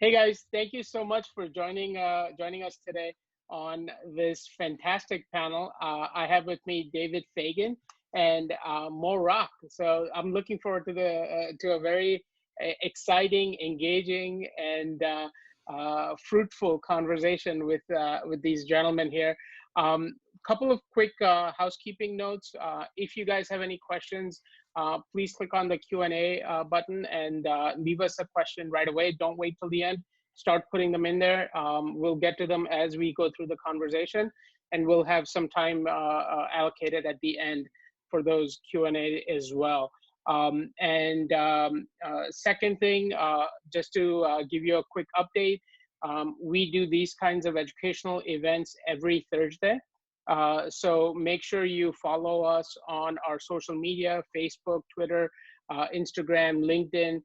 Hey guys, thank you so much for joining us today on this fantastic panel. I have with me David Fagan and Mo Rock. So I'm looking forward to the to a very exciting, engaging, and fruitful conversation with these gentlemen here. Couple of quick housekeeping notes. If you guys have any questions, please click on the Q&A button and leave us a question right away. Don't wait till the end. Start putting them in there. We'll get to them as we go through the conversation, and we'll have some time allocated at the end for those Q&A as well. Second thing, just to give you a quick update, we do these kinds of educational events every Thursday. So make sure you follow us on our social media, Facebook, Twitter, Instagram, LinkedIn.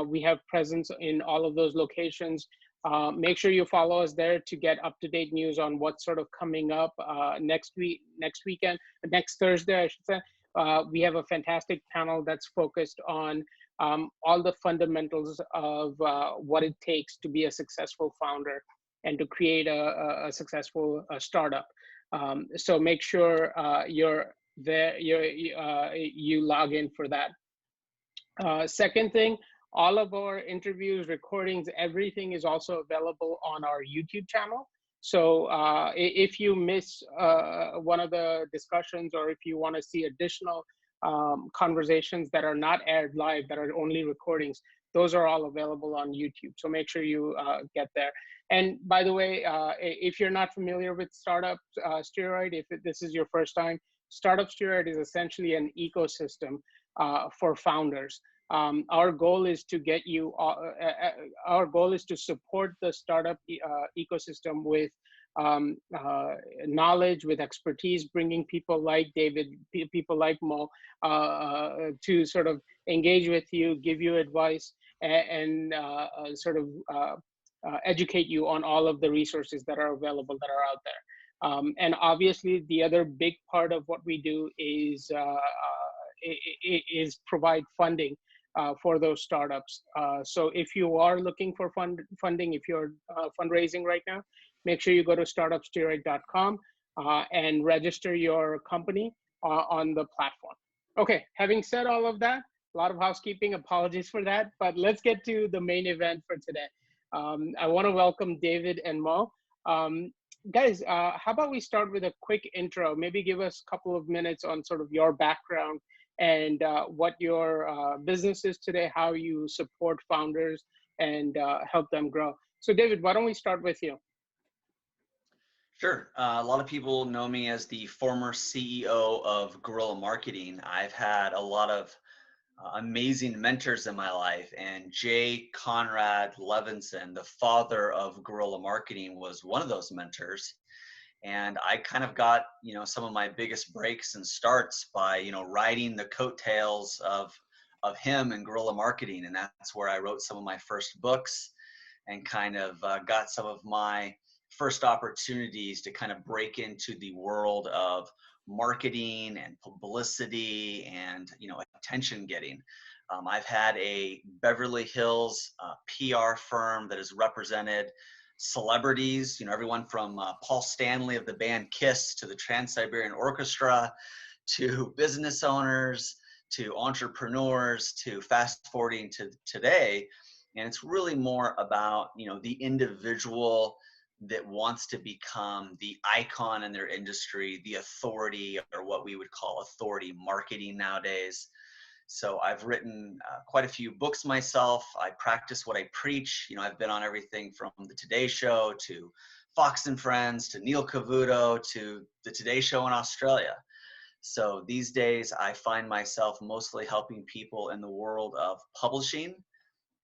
We have presence in all of those locations. Make sure you follow us there to get up-to-date news on what's sort of coming up next Thursday, I should say. We have a fantastic panel that's focused on all the fundamentals of what it takes to be a successful founder and to create a successful startup. So make sure you're there, you log in for that. Second thing, all of our interviews, recordings, everything is also available on our YouTube channel. So if you miss one of the discussions, or if you want to see additional conversations that are not aired live, that are only recordings, those are all available on YouTube. So make sure you get there. And by the way, if you're not familiar with Startup Steroid, if this is your first time, Startup Steroid is essentially an ecosystem for founders. Our goal is to get you, our goal is to support the startup ecosystem with knowledge, with expertise, bringing people like David, people like Mo, to sort of engage with you, give you advice, and sort of educate you on all of the resources that are available, that are out there. And obviously, the other big part of what we do is provide funding for those startups. So if you are looking for funding, if you're fundraising right now, make sure you go to startupsteroid.com and register your company on the platform. Okay, having said all of that, a lot of housekeeping, apologies for that, but let's get to the main event for today. I want to welcome David and Mo. Guys, how about we start with a quick intro, maybe give us a couple of minutes on sort of your background and what your business is today, how you support founders and help them grow. So David, why don't we start with you? Sure. A lot of people know me as the former CEO of Guerrilla Marketing. I've had a lot of amazing mentors in my life, and Jay Conrad Levinson, the father of Guerrilla Marketing, was one of those mentors. And I kind of got, some of my biggest breaks and starts by, riding the coattails of him and Guerrilla Marketing. And that's where I wrote some of my first books and kind of got some of my first opportunities to kind of break into the world of marketing and publicity and attention getting. I've had a Beverly Hills PR firm that has represented celebrities, everyone from Paul Stanley of the band Kiss to the Trans-Siberian Orchestra, to business owners, to entrepreneurs, to fast forwarding to today. And it's really more about the individual that wants to become the icon in their industry, the authority, or what we would call authority marketing nowadays. So I've written quite a few books myself. I practice what I preach. I've been on everything from the Today Show to Fox and Friends to Neil Cavuto to the Today Show in Australia. So these days I find myself mostly helping people in the world of publishing,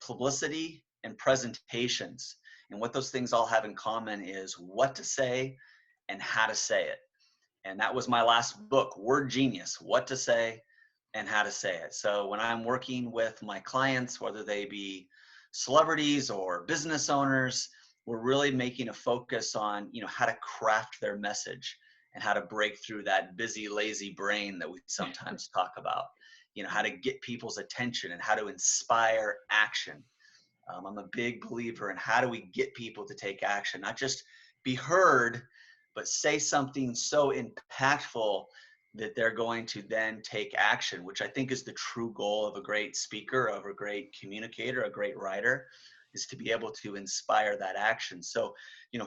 publicity, and presentations. And what those things all have in common is what to say and how to say it. And that was my last book, Word Genius, What to Say and How to Say It. So when I'm working with my clients, whether they be celebrities or business owners, we're really making a focus on, how to craft their message and how to break through that busy, lazy brain that we sometimes talk about, how to get people's attention and how to inspire action. I'm a big believer in how do we get people to take action, not just be heard, but say something so impactful that they're going to then take action, which I think is the true goal of a great speaker, of a great communicator, a great writer, is to be able to inspire that action. So,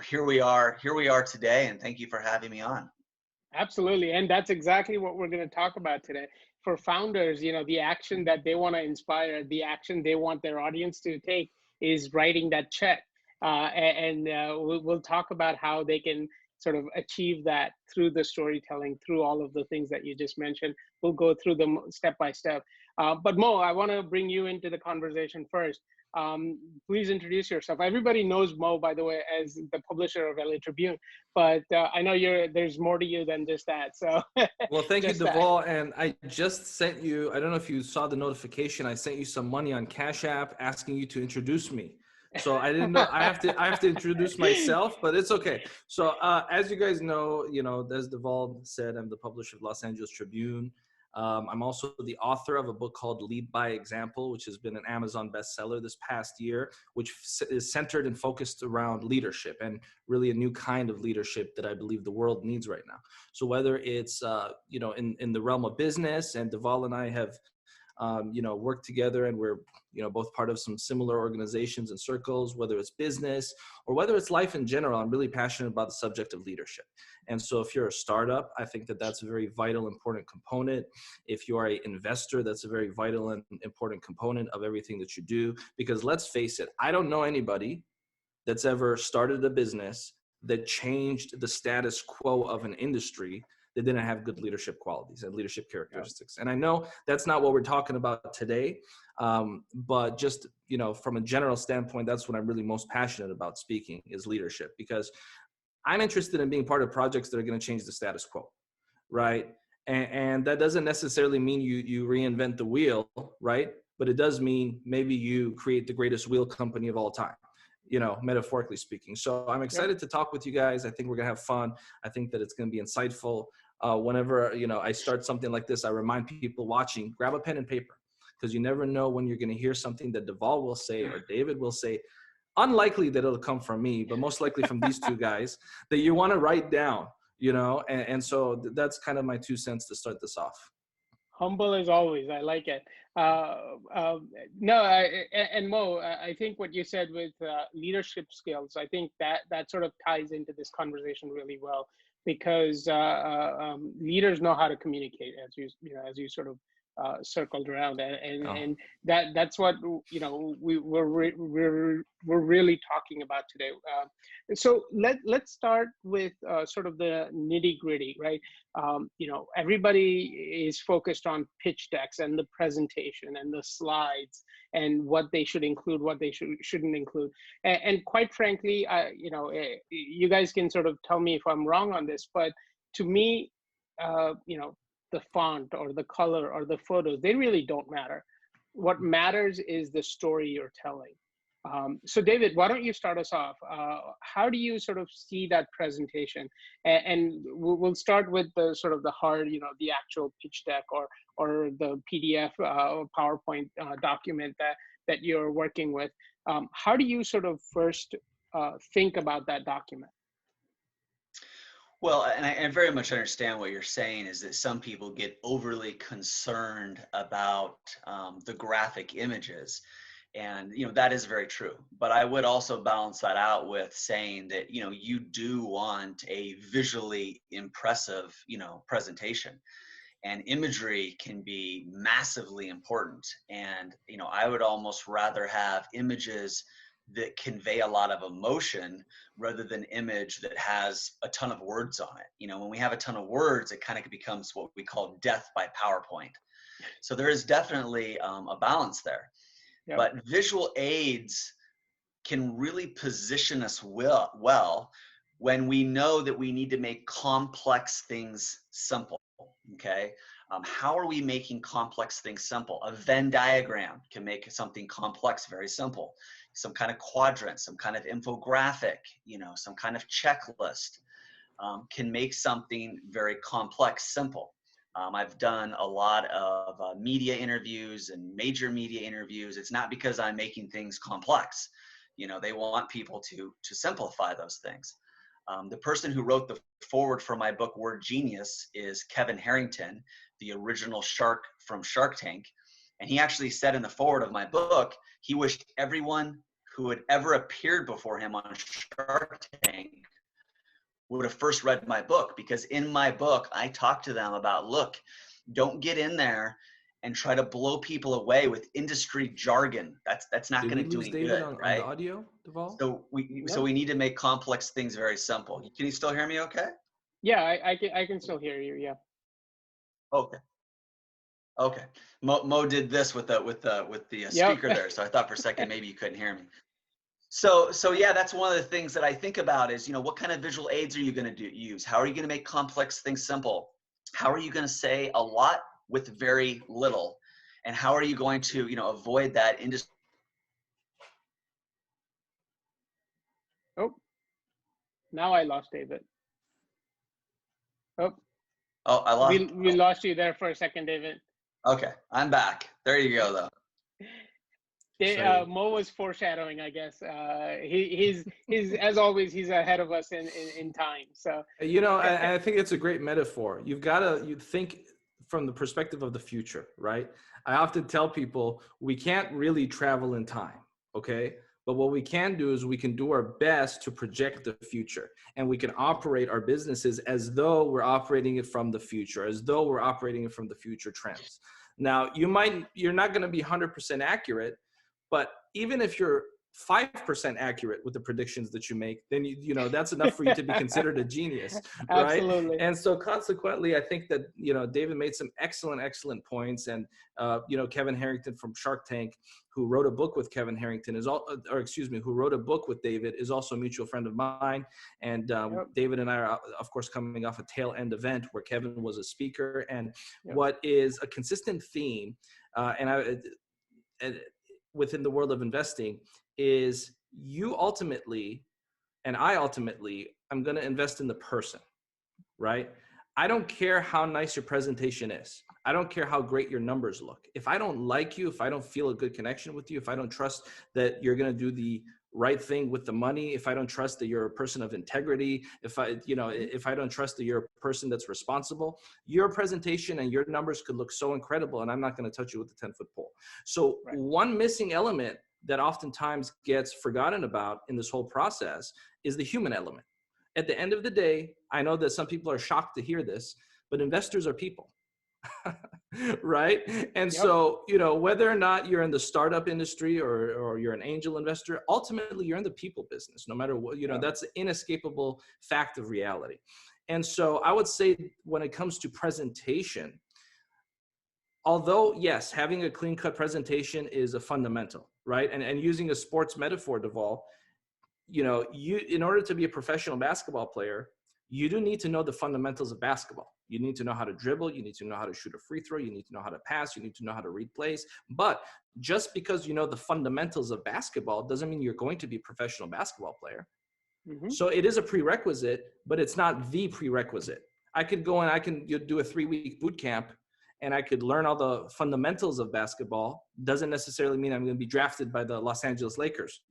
here we are today, and thank you for having me on. Absolutely. And that's exactly what we're going to talk about today. For founders, the action that they want to inspire, the action they want their audience to take is writing that check. We'll talk about how they can sort of achieve that through the storytelling, through all of the things that you just mentioned. We'll go through them step by step. But Mo, I want to bring you into the conversation first. Please introduce yourself. Everybody knows Mo, by the way, as the publisher of LA Tribune, but I know there's more to you than just that. So, well, thank you, just that. Deval. And I just sent you, I don't know if you saw the notification, I sent you some money on Cash App asking you to introduce me. So I didn't know, I have to introduce myself, but it's okay. So as you guys know, as Deval said, I'm the publisher of Los Angeles Tribune. I'm also the author of a book called Lead by Example, which has been an Amazon bestseller this past year, which is centered and focused around leadership, and really a new kind of leadership that I believe the world needs right now. So whether it's, in the realm of business, and Deval and I have, worked together, and we're, both part of some similar organizations and circles, whether it's business or whether it's life in general, I'm really passionate about the subject of leadership. And so if you're a startup, I think that that's a very vital, important component. If you are an investor, that's a very vital and important component of everything that you do, because let's face it, I don't know anybody that's ever started a business that changed the status quo of an industry that didn't have good leadership qualities and leadership characteristics. And I know that's not what we're talking about today, but just, from a general standpoint, that's what I'm really most passionate about speaking, is leadership, because I'm interested in being part of projects that are going to change the status quo, right? And that doesn't necessarily mean you reinvent the wheel, right? But it does mean maybe you create the greatest wheel company of all time, metaphorically speaking. So I'm excited to talk with you guys. I think we're going to have fun. I think that it's going to be insightful. Whenever, I start something like this, I remind people watching, grab a pen and paper, because you never know when you're going to hear something that Deval will say or David will say. Unlikely that it'll come from me, but most likely from these two guys that you want to write down, and so that's kind of my 2 cents to start this off. Humble as always. I like it. No, and Mo, I think what you said with leadership skills, I think that sort of ties into this conversation really well, because leaders know how to communicate, as you sort of circled around, and that's what we're really talking about today. So let's start with sort of the nitty gritty, right? Everybody is focused on pitch decks and the presentation and the slides and what they should include, what they shouldn't include. And quite frankly, you guys can sort of tell me if I'm wrong on this, but to me, the font or the color or the photos, they really don't matter. What matters is the story you're telling. So David, why don't you start us off? How do you sort of see that presentation? And we'll start with the sort of the hard, the actual pitch deck or the PDF PowerPoint document that you're working with. How do you sort of first think about that document? Well, and I very much understand what you're saying, is that some people get overly concerned about the graphic images. And, that is very true. But I would also balance that out with saying that, you do want a visually impressive, presentation. And imagery can be massively important. And, I would almost rather have images that convey a lot of emotion rather than image that has a ton of words on it. When we have a ton of words, it kind of becomes what we call death by PowerPoint. So there is definitely a balance there. Yep. But visual aids can really position us well when we know that we need to make complex things simple. Okay. How are we making complex things simple? A Venn diagram can make something complex very simple. Some kind of quadrant, some kind of infographic, some kind of checklist can make something very complex simple. I've done a lot of media interviews and major media interviews. It's not because I'm making things complex. You know, they want people to simplify those things. The person who wrote the foreword for my book, Word Genius, is Kevin Harrington, the original shark from Shark Tank. And he actually said in the foreword of my book, he wished everyone who had ever appeared before him on Shark Tank would have first read my book, because in my book, I talk to them about, look, don't get in there and try to blow people away with industry jargon. That's not going to do any David good, on right? the audio, Deval? So we need to make complex things very simple. Can you still hear me okay? Yeah, I can still hear you. Yeah. Okay. Okay. Mo did this with the speaker there, so I thought for a second maybe you couldn't hear me. So yeah, that's one of the things that I think about is, you know, what kind of visual aids are you going to use? How are you going to make complex things simple? How are you going to say a lot with very little? And how are you going to, you know, avoid that industry? Oh, now I lost David. Oh, Oh, I lost. we lost you there for a second, David. Okay, I'm back. There you go, though. Mo was foreshadowing, I guess. He's as always, he's ahead of us in time. So You know, I think it's a great metaphor. You think from the perspective of the future, right? I often tell people we can't really travel in time, okay? But what we can do is we can do our best to project the future, and we can operate our businesses as though we're operating it from the future, as though we're operating it from the future trends. Now, you're not going to be 100% accurate, but even if you're 5% accurate with the predictions that you make, then you know that's enough for you to be considered a genius, right? Absolutely. And so consequently, I think that, you know, David made some excellent points, and you know, Kevin Harrington from Shark Tank, who wrote a book with Kevin Harrington, who wrote a book with David, is also a mutual friend of mine. And David and I are, of course, coming off a tail end event where Kevin was a speaker. And what is a consistent theme, within the world of investing, is you ultimately, and I ultimately, I'm going to invest in the person, right? I don't care how nice your presentation is. I don't care how great your numbers look. If I don't like you, if I don't feel a good connection with you, if I don't trust that you're going to do the right thing with the money, if I don't trust that you're a person of integrity, if I don't trust that you're a person that's responsible, your presentation and your numbers could look so incredible, and I'm not going to touch you with a 10-foot pole. So one missing element that oftentimes gets forgotten about in this whole process is the human element. At the end of the day, I know that some people are shocked to hear this, but investors are people, right? And so, you know, whether or not you're in the startup industry or you're an angel investor, ultimately you're in the people business, no matter what, you know, that's an inescapable fact of reality. And so I would say when it comes to presentation, although, yes, having a clean-cut presentation is a fundamental, right? And using a sports metaphor, Deval, you know, in order to be a professional basketball player, you do need to know the fundamentals of basketball. You need to know how to dribble. You need to know how to shoot a free throw. You need to know how to pass. You need to know how to read plays. But just because you know the fundamentals of basketball doesn't mean you're going to be a professional basketball player. Mm-hmm. So it is a prerequisite, but it's not the prerequisite. I could go and I can do a 3-week boot camp and I could learn all the fundamentals of basketball. Doesn't necessarily mean I'm going to be drafted by the Los Angeles Lakers.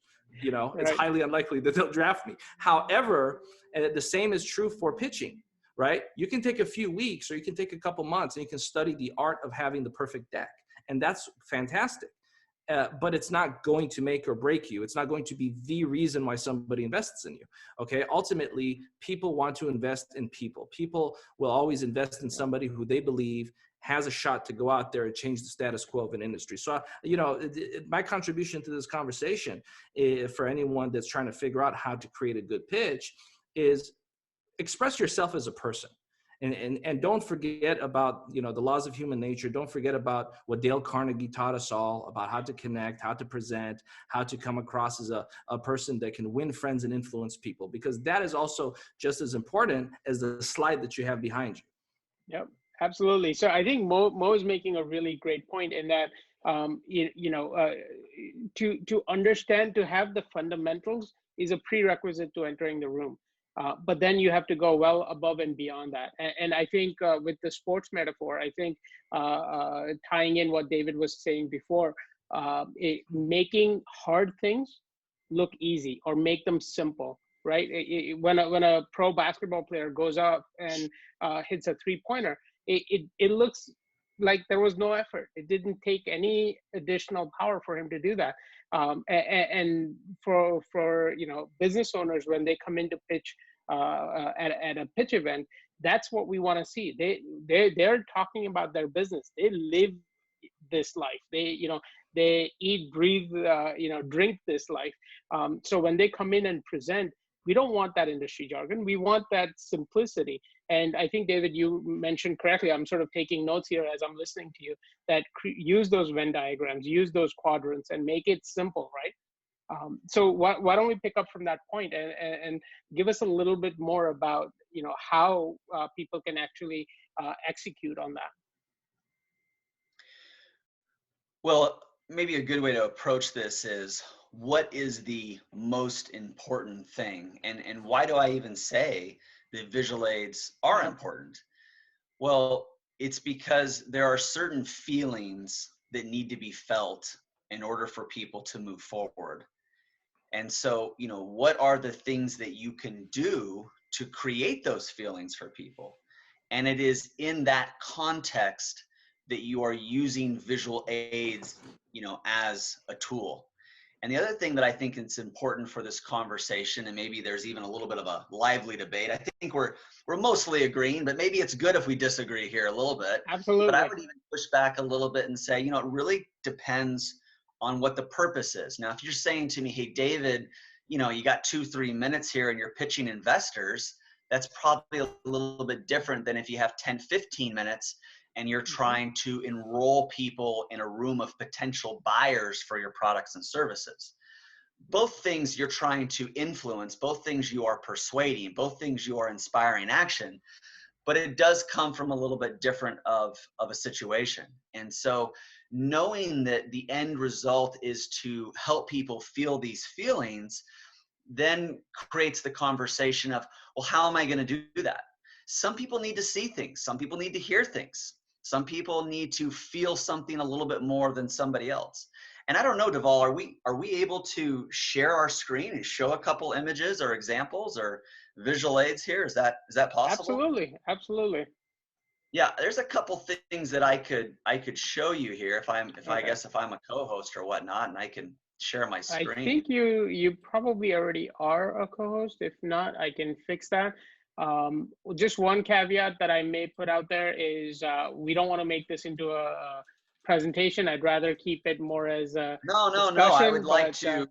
You know, it's highly unlikely that they'll draft me. However, and the same is true for pitching, right? You can take a few weeks or you can take a couple months and you can study the art of having the perfect deck. And that's fantastic. But it's not going to make or break you. It's not going to be the reason why somebody invests in you. Okay. Ultimately, people want to invest in people. People will always invest in somebody who they believe has a shot to go out there and change the status quo of an industry. So, you know, my contribution to this conversation for anyone that's trying to figure out how to create a good pitch is express yourself as a person. And don't forget about, you know, the laws of human nature. Don't forget about what Dale Carnegie taught us all about how to connect, how to present, how to come across as a person that can win friends and influence people, because that is also just as important as the slide that you have behind you. Yep, absolutely. So I think Mo is making a really great point in that, to understand, to have the fundamentals is a prerequisite to entering the room. But then you have to go well above and beyond that. And I think with the sports metaphor, I think tying in what David was saying before, making hard things look easy or make them simple, right? When a pro basketball player goes up and hits a three-pointer, it looks like there was no effort. It didn't take any additional power for him to do that. And for business owners, when they come in to pitch at a pitch event, that's what we want to see. They're talking about their business. They live this life. They eat, breathe, drink this life. So when they come in and present, we don't want that industry jargon. We want that simplicity. And I think, David, you mentioned correctly, I'm sort of taking notes here as I'm listening to you, that use those Venn diagrams, use those quadrants, and make it simple, right? So why don't we pick up from that point and give us a little bit more about, how people can actually execute on that? Well, maybe a good way to approach this is, what is the most important thing? And why do I even say that visual aids are important? Well, it's because there are certain feelings that need to be felt in order for people to move forward. And so, what are the things that you can do to create those feelings for people? And it is in that context that you are using visual aids, as a tool. And the other thing that I think is important for this conversation, and maybe there's even a little bit of a lively debate, I think we're mostly agreeing, but maybe it's good if we disagree here a little bit. Absolutely. But I would even push back a little bit and say, it really depends on what the purpose is. Now, if you're saying to me, hey, David, you got 2-3 minutes here and you're pitching investors, that's probably a little bit different than if you have 10-15 minutes and you're trying to enroll people in a room of potential buyers for your products and services. Both things you're trying to influence, both things you are persuading, both things you are inspiring action, but it does come from a little bit different of a situation. And so knowing that the end result is to help people feel these feelings then creates the conversation of, well, how am I going to do that? Some people need to see things. Some people need to hear things. Some people need to feel something a little bit more than somebody else. And I don't know, Deval, are we able to share our screen and show a couple images or examples or visual aids here? Is that possible? Absolutely. Yeah, there's a couple things that I could show you here if I'm a co-host or whatnot, and I can share my screen. I think you probably already are a co-host. If not, I can fix that. Just one caveat that I may put out there is we don't want to make this into a presentation. I'd rather keep it more as a discussion. I would like to.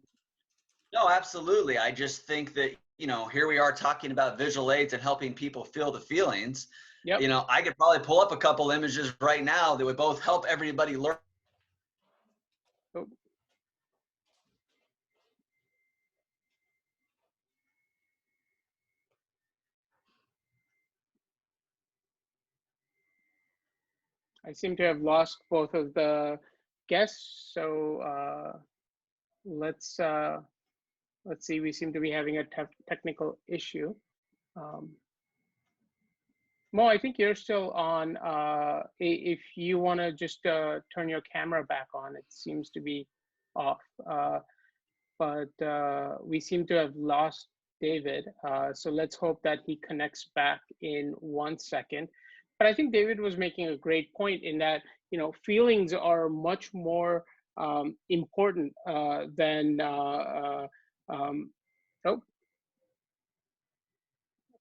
No, absolutely. I just think that, here we are talking about visual aids and helping people feel the feelings. Yep. I could probably pull up a couple images right now that would both help everybody learn. Oh. I seem to have lost both of the guests, so let's see. We seem to be having a technical issue. Mo, I think you're still on. If you want to just turn your camera back on, it seems to be off. But we seem to have lost David. So let's hope that he connects back in 1 second. But I think David was making a great point in that, feelings are much more important than,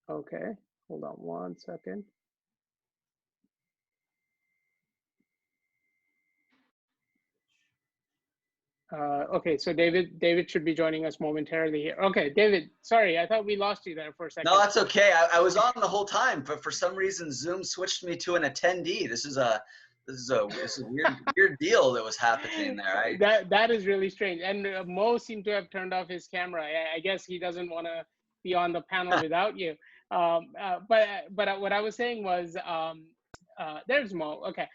okay, hold on 1 second. Okay, so David should be joining us momentarily here. Okay, David, sorry, I thought we lost you there for a second. No, that's okay. I was on the whole time, but for some reason Zoom switched me to an attendee. This is a weird deal that was happening there. That is really strange. And Mo seemed to have turned off his camera. I guess he doesn't want to be on the panel without you. But what I was saying was, there's Mo. Okay.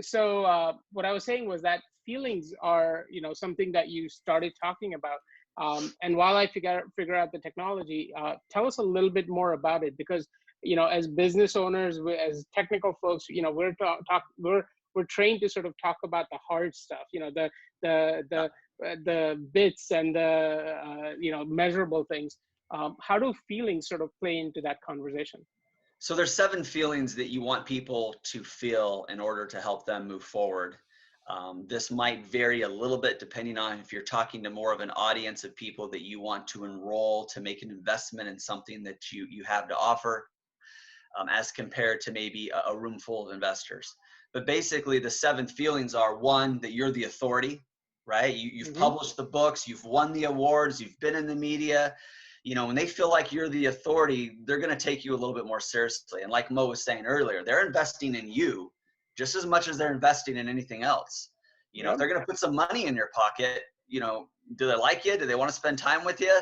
So what I was saying was that feelings are, something that you started talking about. And while I figure out the technology, tell us a little bit more about it, because as business owners, as technical folks, we're trained to sort of talk about the hard stuff, the bits and the measurable things. How do feelings sort of play into that conversation? So there's 7 feelings that you want people to feel in order to help them move forward. This might vary a little bit depending on if you're talking to more of an audience of people that you want to enroll to make an investment in something that you have to offer, as compared to maybe a room full of investors. But basically the 7 feelings are: 1, that you're the authority, right? You've published the books, you've won the awards, you've been in the media. When they feel like you're the authority, they're going to take you a little bit more seriously. And like Mo was saying earlier, they're investing in you just as much as they're investing in anything else. If they're going to put some money in your pocket, do they like you? Do they want to spend time with you?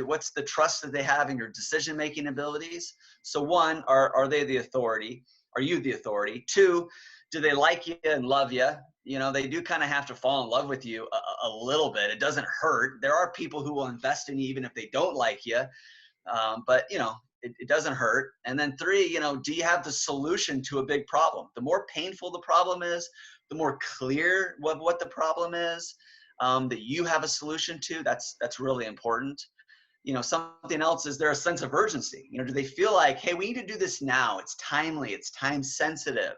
What's the trust that they have in your decision-making abilities? So 1, are they the authority? Are you the authority? 2, do they like you and love you? They do kind of have to fall in love with you a little bit. It doesn't hurt. There are people who will invest in you even if they don't like you. But it doesn't hurt. And then 3, do you have the solution to a big problem? The more painful the problem is, the more clear what the problem is, that you have a solution to. That's really important. Something else is there a sense of urgency? Do they feel like, hey, we need to do this now? It's timely. It's time sensitive.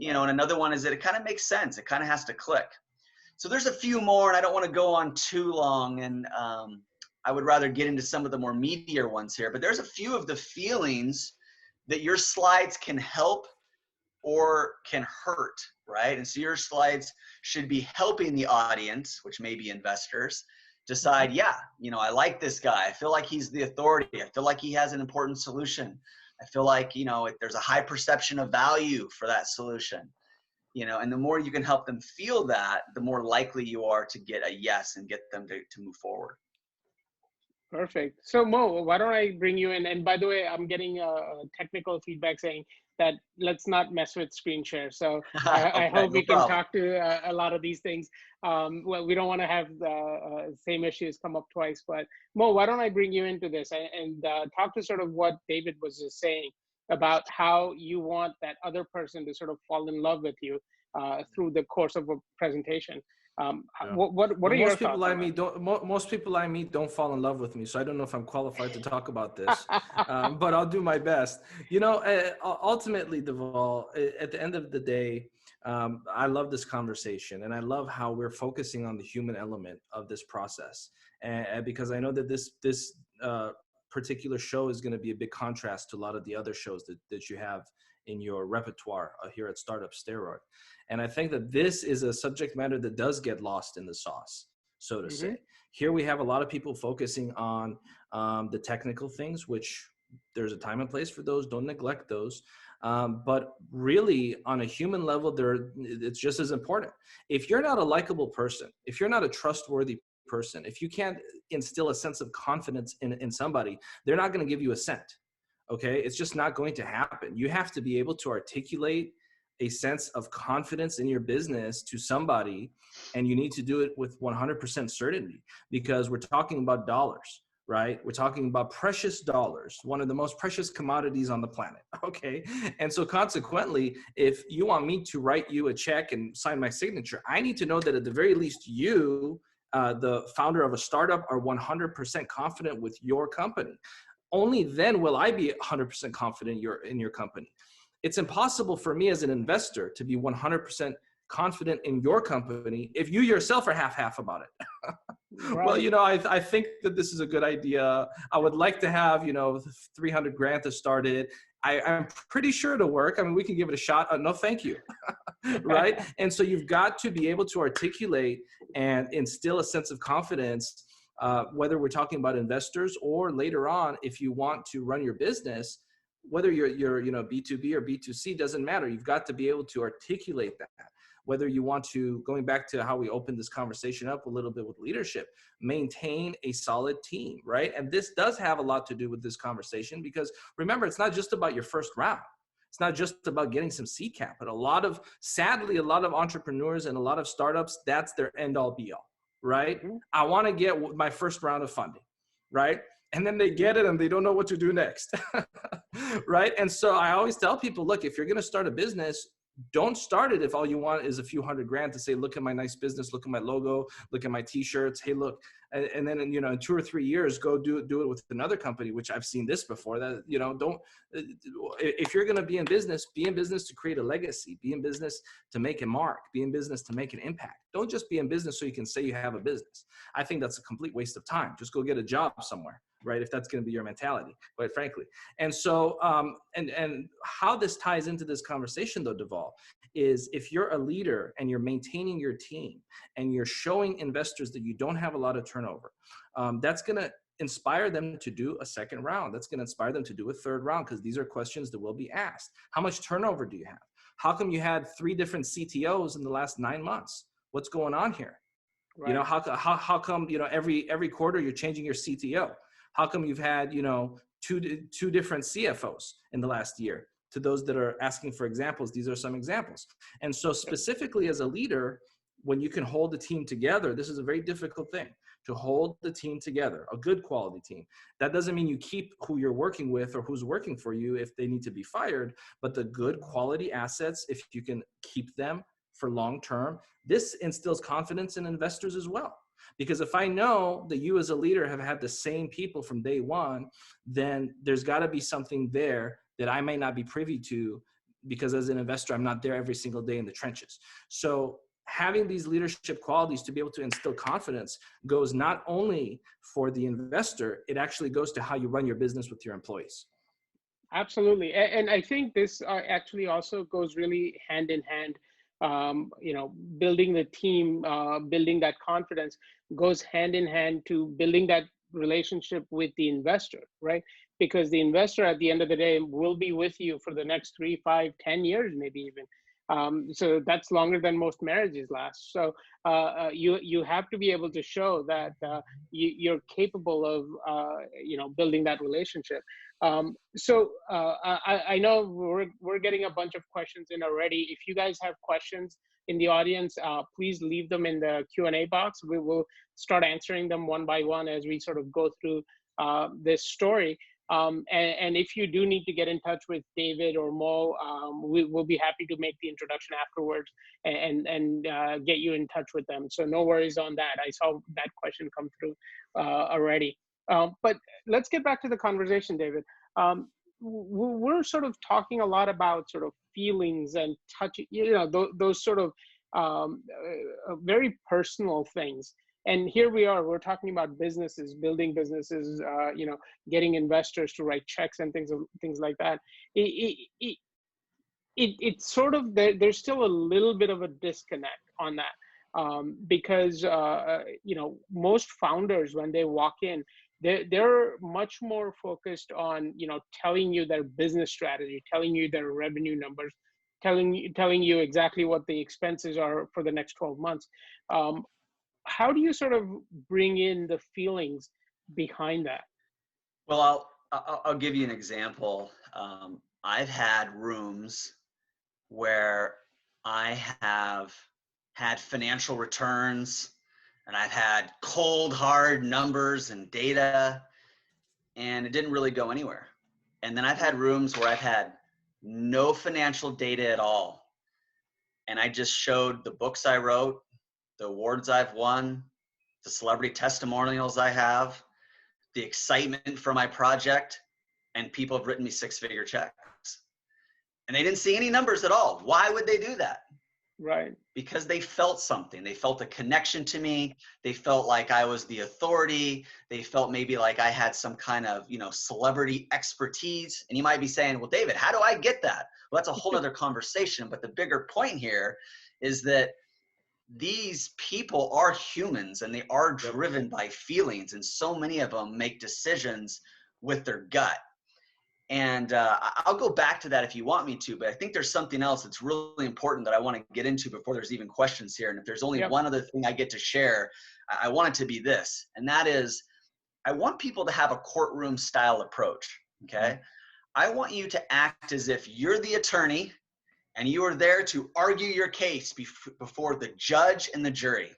And another one is that it kind of makes sense. It kind of has to click. So there's a few more, and I don't want to go on too long, and I would rather get into some of the more meatier ones here. But there's a few of the feelings that your slides can help or can hurt, right? And so your slides should be helping the audience, which may be investors, decide, yeah, I like this guy. I feel like he's the authority. I feel like he has an important solution. I feel like, there's a high perception of value for that solution, and the more you can help them feel that, the more likely you are to get a yes and get them to move forward. Perfect. So Mo, why don't I bring you in? And by the way, I'm getting technical feedback saying that let's not mess with screen share. So I hope we can talk to a lot of these things. Well, we don't want to have the same issues come up twice, but Mo, why don't I bring you into this and talk to sort of what David was just saying about how you want that other person to sort of fall in love with you through the course of a presentation. What are your thoughts? Most people I meet don't fall in love with me, so I don't know if I'm qualified to talk about this, but I'll do my best. Ultimately, Deval, at the end of the day, I love this conversation, and I love how we're focusing on the human element of this process, and because I know that this particular show is going to be a big contrast to a lot of the other shows that you have in your repertoire here at Startup Steroid. And I think that this is a subject matter that does get lost in the sauce, so to say. Here we have a lot of people focusing on the technical things, which there's a time and place for those. Don't neglect those. But really, on a human level, it's just as important. If you're not a likable person, if you're not a trustworthy person, if you can't instill a sense of confidence in somebody, they're not going to give you a cent. Okay? It's just not going to happen. You have to be able to articulate a sense of confidence in your business to somebody, and you need to do it with 100% certainty, because we're talking about dollars, right? We're talking about precious dollars, one of the most precious commodities on the planet, okay? And so consequently, if you want me to write you a check and sign my signature, I need to know that at the very least you, the founder of a startup, are 100% confident with your company. Only then will I be 100% confident in your company. It's impossible for me as an investor to be 100% confident in your company if you yourself are half about it. Right. Well, I think that this is a good idea. I would like to have, $300,000 to start it. I'm pretty sure it'll work. I mean, we can give it a shot. No, thank you. Right. And so you've got to be able to articulate and instill a sense of confidence, whether we're talking about investors or later on, if you want to run your business, whether you're B2B or B2C, doesn't matter. You've got to be able to articulate that. Whether you want to, going back to how we opened this conversation up a little bit with leadership, maintain a solid team, right? And this does have a lot to do with this conversation, because remember, it's not just about your first round. It's not just about getting some seed capital. Sadly, a lot of entrepreneurs and a lot of startups, that's their end all be all, right? Mm-hmm. I want to get my first round of funding, right? And then they get it and they don't know what to do next, right? And so I always tell people, look, if you're going to start a business, don't start it if all you want is a few $100,000 to say, look at my nice business, look at my logo, look at my t-shirts. Hey, look. And then, you know, in 2 or 3 years, go do it with another company, which I've seen this before. That, you know, don't, if you're going to be in business to create a legacy, be in business to make a mark, be in business to make an impact. Don't just be in business so you can say you have a business. I think that's a complete waste of time. Just go get a job somewhere, right? If that's going to be your mentality, quite frankly. And so, and how this ties into this conversation though, Deval, is if you're a leader and you're maintaining your team and you're showing investors that you don't have a lot of turnover, that's going to inspire them to do a second round. That's going to inspire them to do a third round, because these are questions that will be asked. How much turnover do you have? How come you had 3 different CTOs in the last 9 months? What's going on here? Right. You know, how come, you know, every quarter you're changing your CTO? How come you've had, you know, two different CFOs in the last year? To those that are asking for examples, these are some examples. And so specifically as a leader, when you can hold the team together, this is a very difficult thing, to hold the team together, a good quality team. That doesn't mean you keep who you're working with or who's working for you if they need to be fired, but the good quality assets, if you can keep them for long term, this instills confidence in investors as well. Because if I know that you as a leader have had the same people from day one, then there's got to be something there that I may not be privy to, because as an investor, I'm not there every single day in the trenches. So having these leadership qualities to be able to instill confidence goes not only for the investor, it actually goes to how you run your business with your employees. Absolutely. And I think this actually also goes really hand in hand. You know, building the team, building that confidence goes hand in hand to building that relationship with the investor, right? Because the investor at the end of the day will be with you for the next 3, 5, 10 years, maybe even. So that's longer than most marriages last. So you have to be able to show that you're capable of you know, building that relationship. So I know we're getting a bunch of questions in already. If you guys have questions in the audience, please leave them in the Q&A box. We will start answering them one by one as we sort of go through this story. And if you do need to get in touch with David or Mo, we will be happy to make the introduction afterwards and get you in touch with them. So no worries on that. I saw that question come through already. But let's get back to the conversation, David. We're sort of talking a lot about sort of feelings and touch, you know, those sort of very personal things. And here we are, we're talking about businesses, building businesses, you know, getting investors to write checks and things like that. It's sort of, there's still a little bit of a disconnect on that, because, you know, most founders, when they walk in, they're much more focused on, you know, telling you their business strategy, telling you their revenue numbers, telling you exactly what the expenses are for the next 12 months. How do you sort of bring in the feelings behind that? Well, I'll give you an example. I've had rooms where I have had financial returns and I've had cold, hard numbers and data, and it didn't really go anywhere. And then I've had rooms where I've had no financial data at all. And I just showed the books I wrote, the awards I've won, the celebrity testimonials I have, the excitement for my project, and people have written me 6-figure checks. And they didn't see any numbers at all. Why would they do that? Right. Because they felt something. They felt a connection to me. They felt like I was the authority. They felt maybe like I had some kind of, you know, celebrity expertise. And you might be saying, well, David, how do I get that? Well, that's a whole other conversation. But the bigger point here is that these people are humans and they are driven by feelings, and so many of them make decisions with their gut. And I'll go back to that if you want me to, but I think there's something else that's really important that I want to get into before there's even questions here. And if there's only one other thing I get to share, I want it to be this, and that is I want people to have a courtroom style approach, okay? I want you to act as if you're the attorney and you are there to argue your case before the judge and the jury.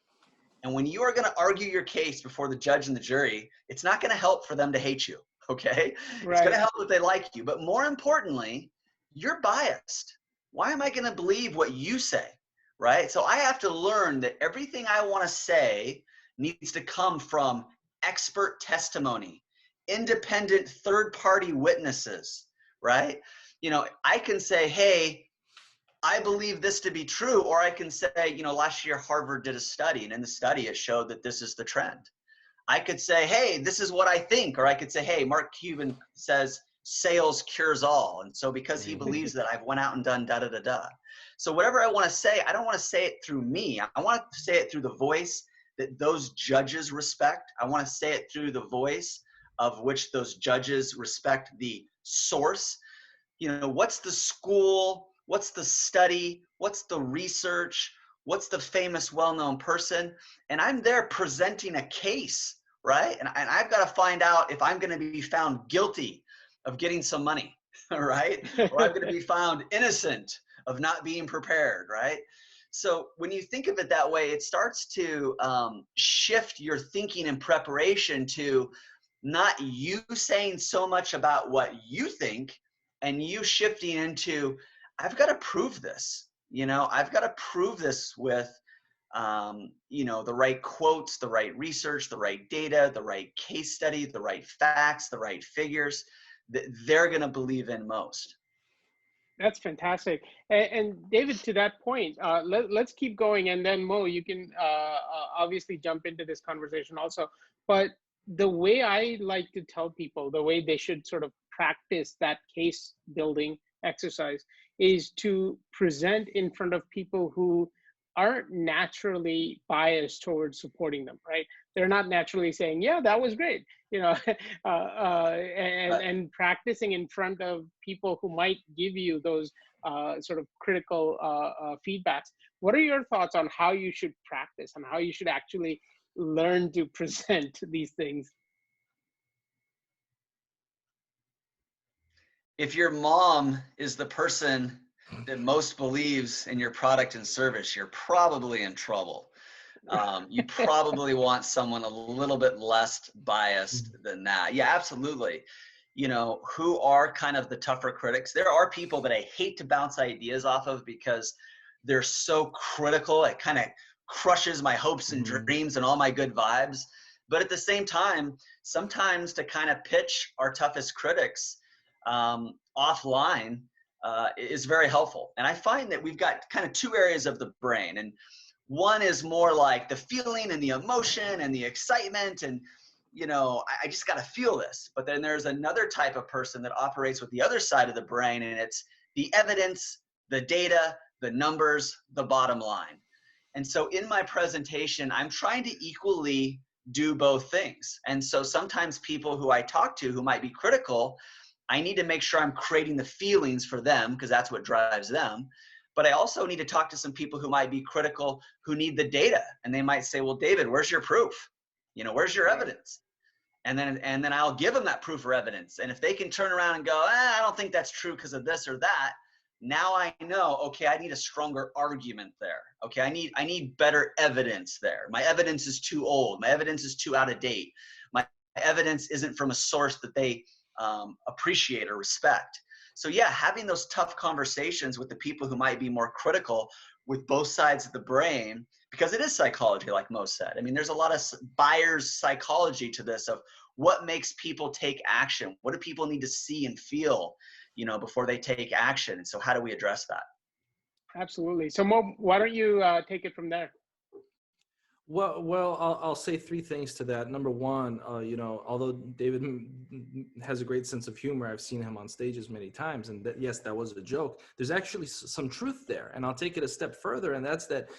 And when you are going to argue your case before the judge and the jury, it's not going to help for them to hate you. Okay. It's going to help if they like you. But more importantly, you're biased. Why am I going to believe what you say? Right. So I have to learn that everything I want to say needs to come from expert testimony, independent third-party witnesses, right? You know, I can say, hey, I believe this to be true, or I can say, you know, last year Harvard did a study, and in the study it showed that this is the trend. I could say, hey, this is what I think, or I could say, hey, Mark Cuban says sales cures all, and so because he believes that, I've went out and done da da da da. So whatever I want to say, I don't want to say it through me. I want to say it through the voice that those judges respect. I want to say it through the voice of which those judges respect the source. You know, what's the school? What's the study? What's the research? What's the famous well-known person? And I'm there presenting a case, right? And I've got to find out if I'm going to be found guilty of getting some money, right? Or I'm going to be found innocent of not being prepared, right? So when you think of it that way, it starts to shift your thinking and preparation to not you saying so much about what you think and you shifting into, I've got to prove this. You know, I've got to prove this with, you know, the right quotes, the right research, the right data, the right case study, the right facts, the right figures that they're going to believe in most. That's fantastic. And David, to that point, let's keep going. And then Mo, you can obviously jump into this conversation also. But the way I like to tell people, the way they should sort of practice that case building exercise is to present in front of people who aren't naturally biased towards supporting them, right? They're not naturally saying, yeah, that was great, you know, and practicing in front of people who might give you those sort of critical feedbacks. What are your thoughts on how you should practice and how you should actually learn to present these things? If your mom is the person that most believes in your product and service, you're probably in trouble. You probably want someone a little bit less biased than that. Yeah, absolutely. You know, who are kind of the tougher critics? There are people that I hate to bounce ideas off of because they're so critical. It kind of crushes my hopes and dreams and all my good vibes. But at the same time, sometimes to kind of pitch our toughest critics offline is very helpful. And I find that we've got kind of two areas of the brain. And one is more like the feeling and the emotion and the excitement and, you know, I just got to feel this. But then there's another type of person that operates with the other side of the brain, and it's the evidence, the data, the numbers, the bottom line. And so in my presentation, I'm trying to equally do both things. And so sometimes people who I talk to who might be critical, I need to make sure I'm creating the feelings for them because that's what drives them. But I also need to talk to some people who might be critical, who need the data. And they might say, well, David, where's your proof? You know, where's your evidence? And then I'll give them that proof or evidence. And if they can turn around and go, I don't think that's true because of this or that. Now I know, okay, I need a stronger argument there. Okay, I need better evidence there. My evidence is too old. My evidence is too out of date. My evidence isn't from a source that they appreciate or respect. So yeah, having those tough conversations with the people who might be more critical with both sides of the brain, because it is psychology, like Mo said. I mean, there's a lot of buyer's psychology to this of what makes people take action. What do people need to see and feel, you know, before they take action? And so how do we address that? Absolutely. So Mo, why don't you take it from there? Well, I'll say three things to that. Number one, you know, although David has a great sense of humor, I've seen him on stages many times, and that, yes, that was a joke. There's actually some truth there, and I'll take it a step further, and that's that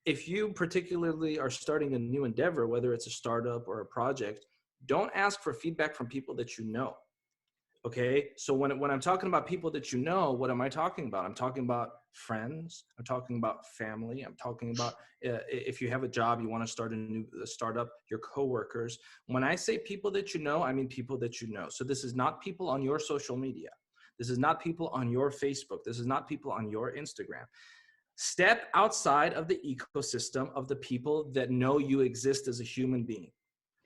if you particularly are starting a new endeavor, whether it's a startup or a project, don't ask for feedback from people that you know. Okay, so when I'm talking about people that you know, what am I talking about? I'm talking about friends. I'm talking about family. I'm talking about if you have a job, you want to start a startup, your coworkers. When I say people that you know, I mean people that you know. So this is not people on your social media. This is not people on your Facebook. This is not people on your Instagram. step outside of the ecosystem of the people that know you exist as a human being.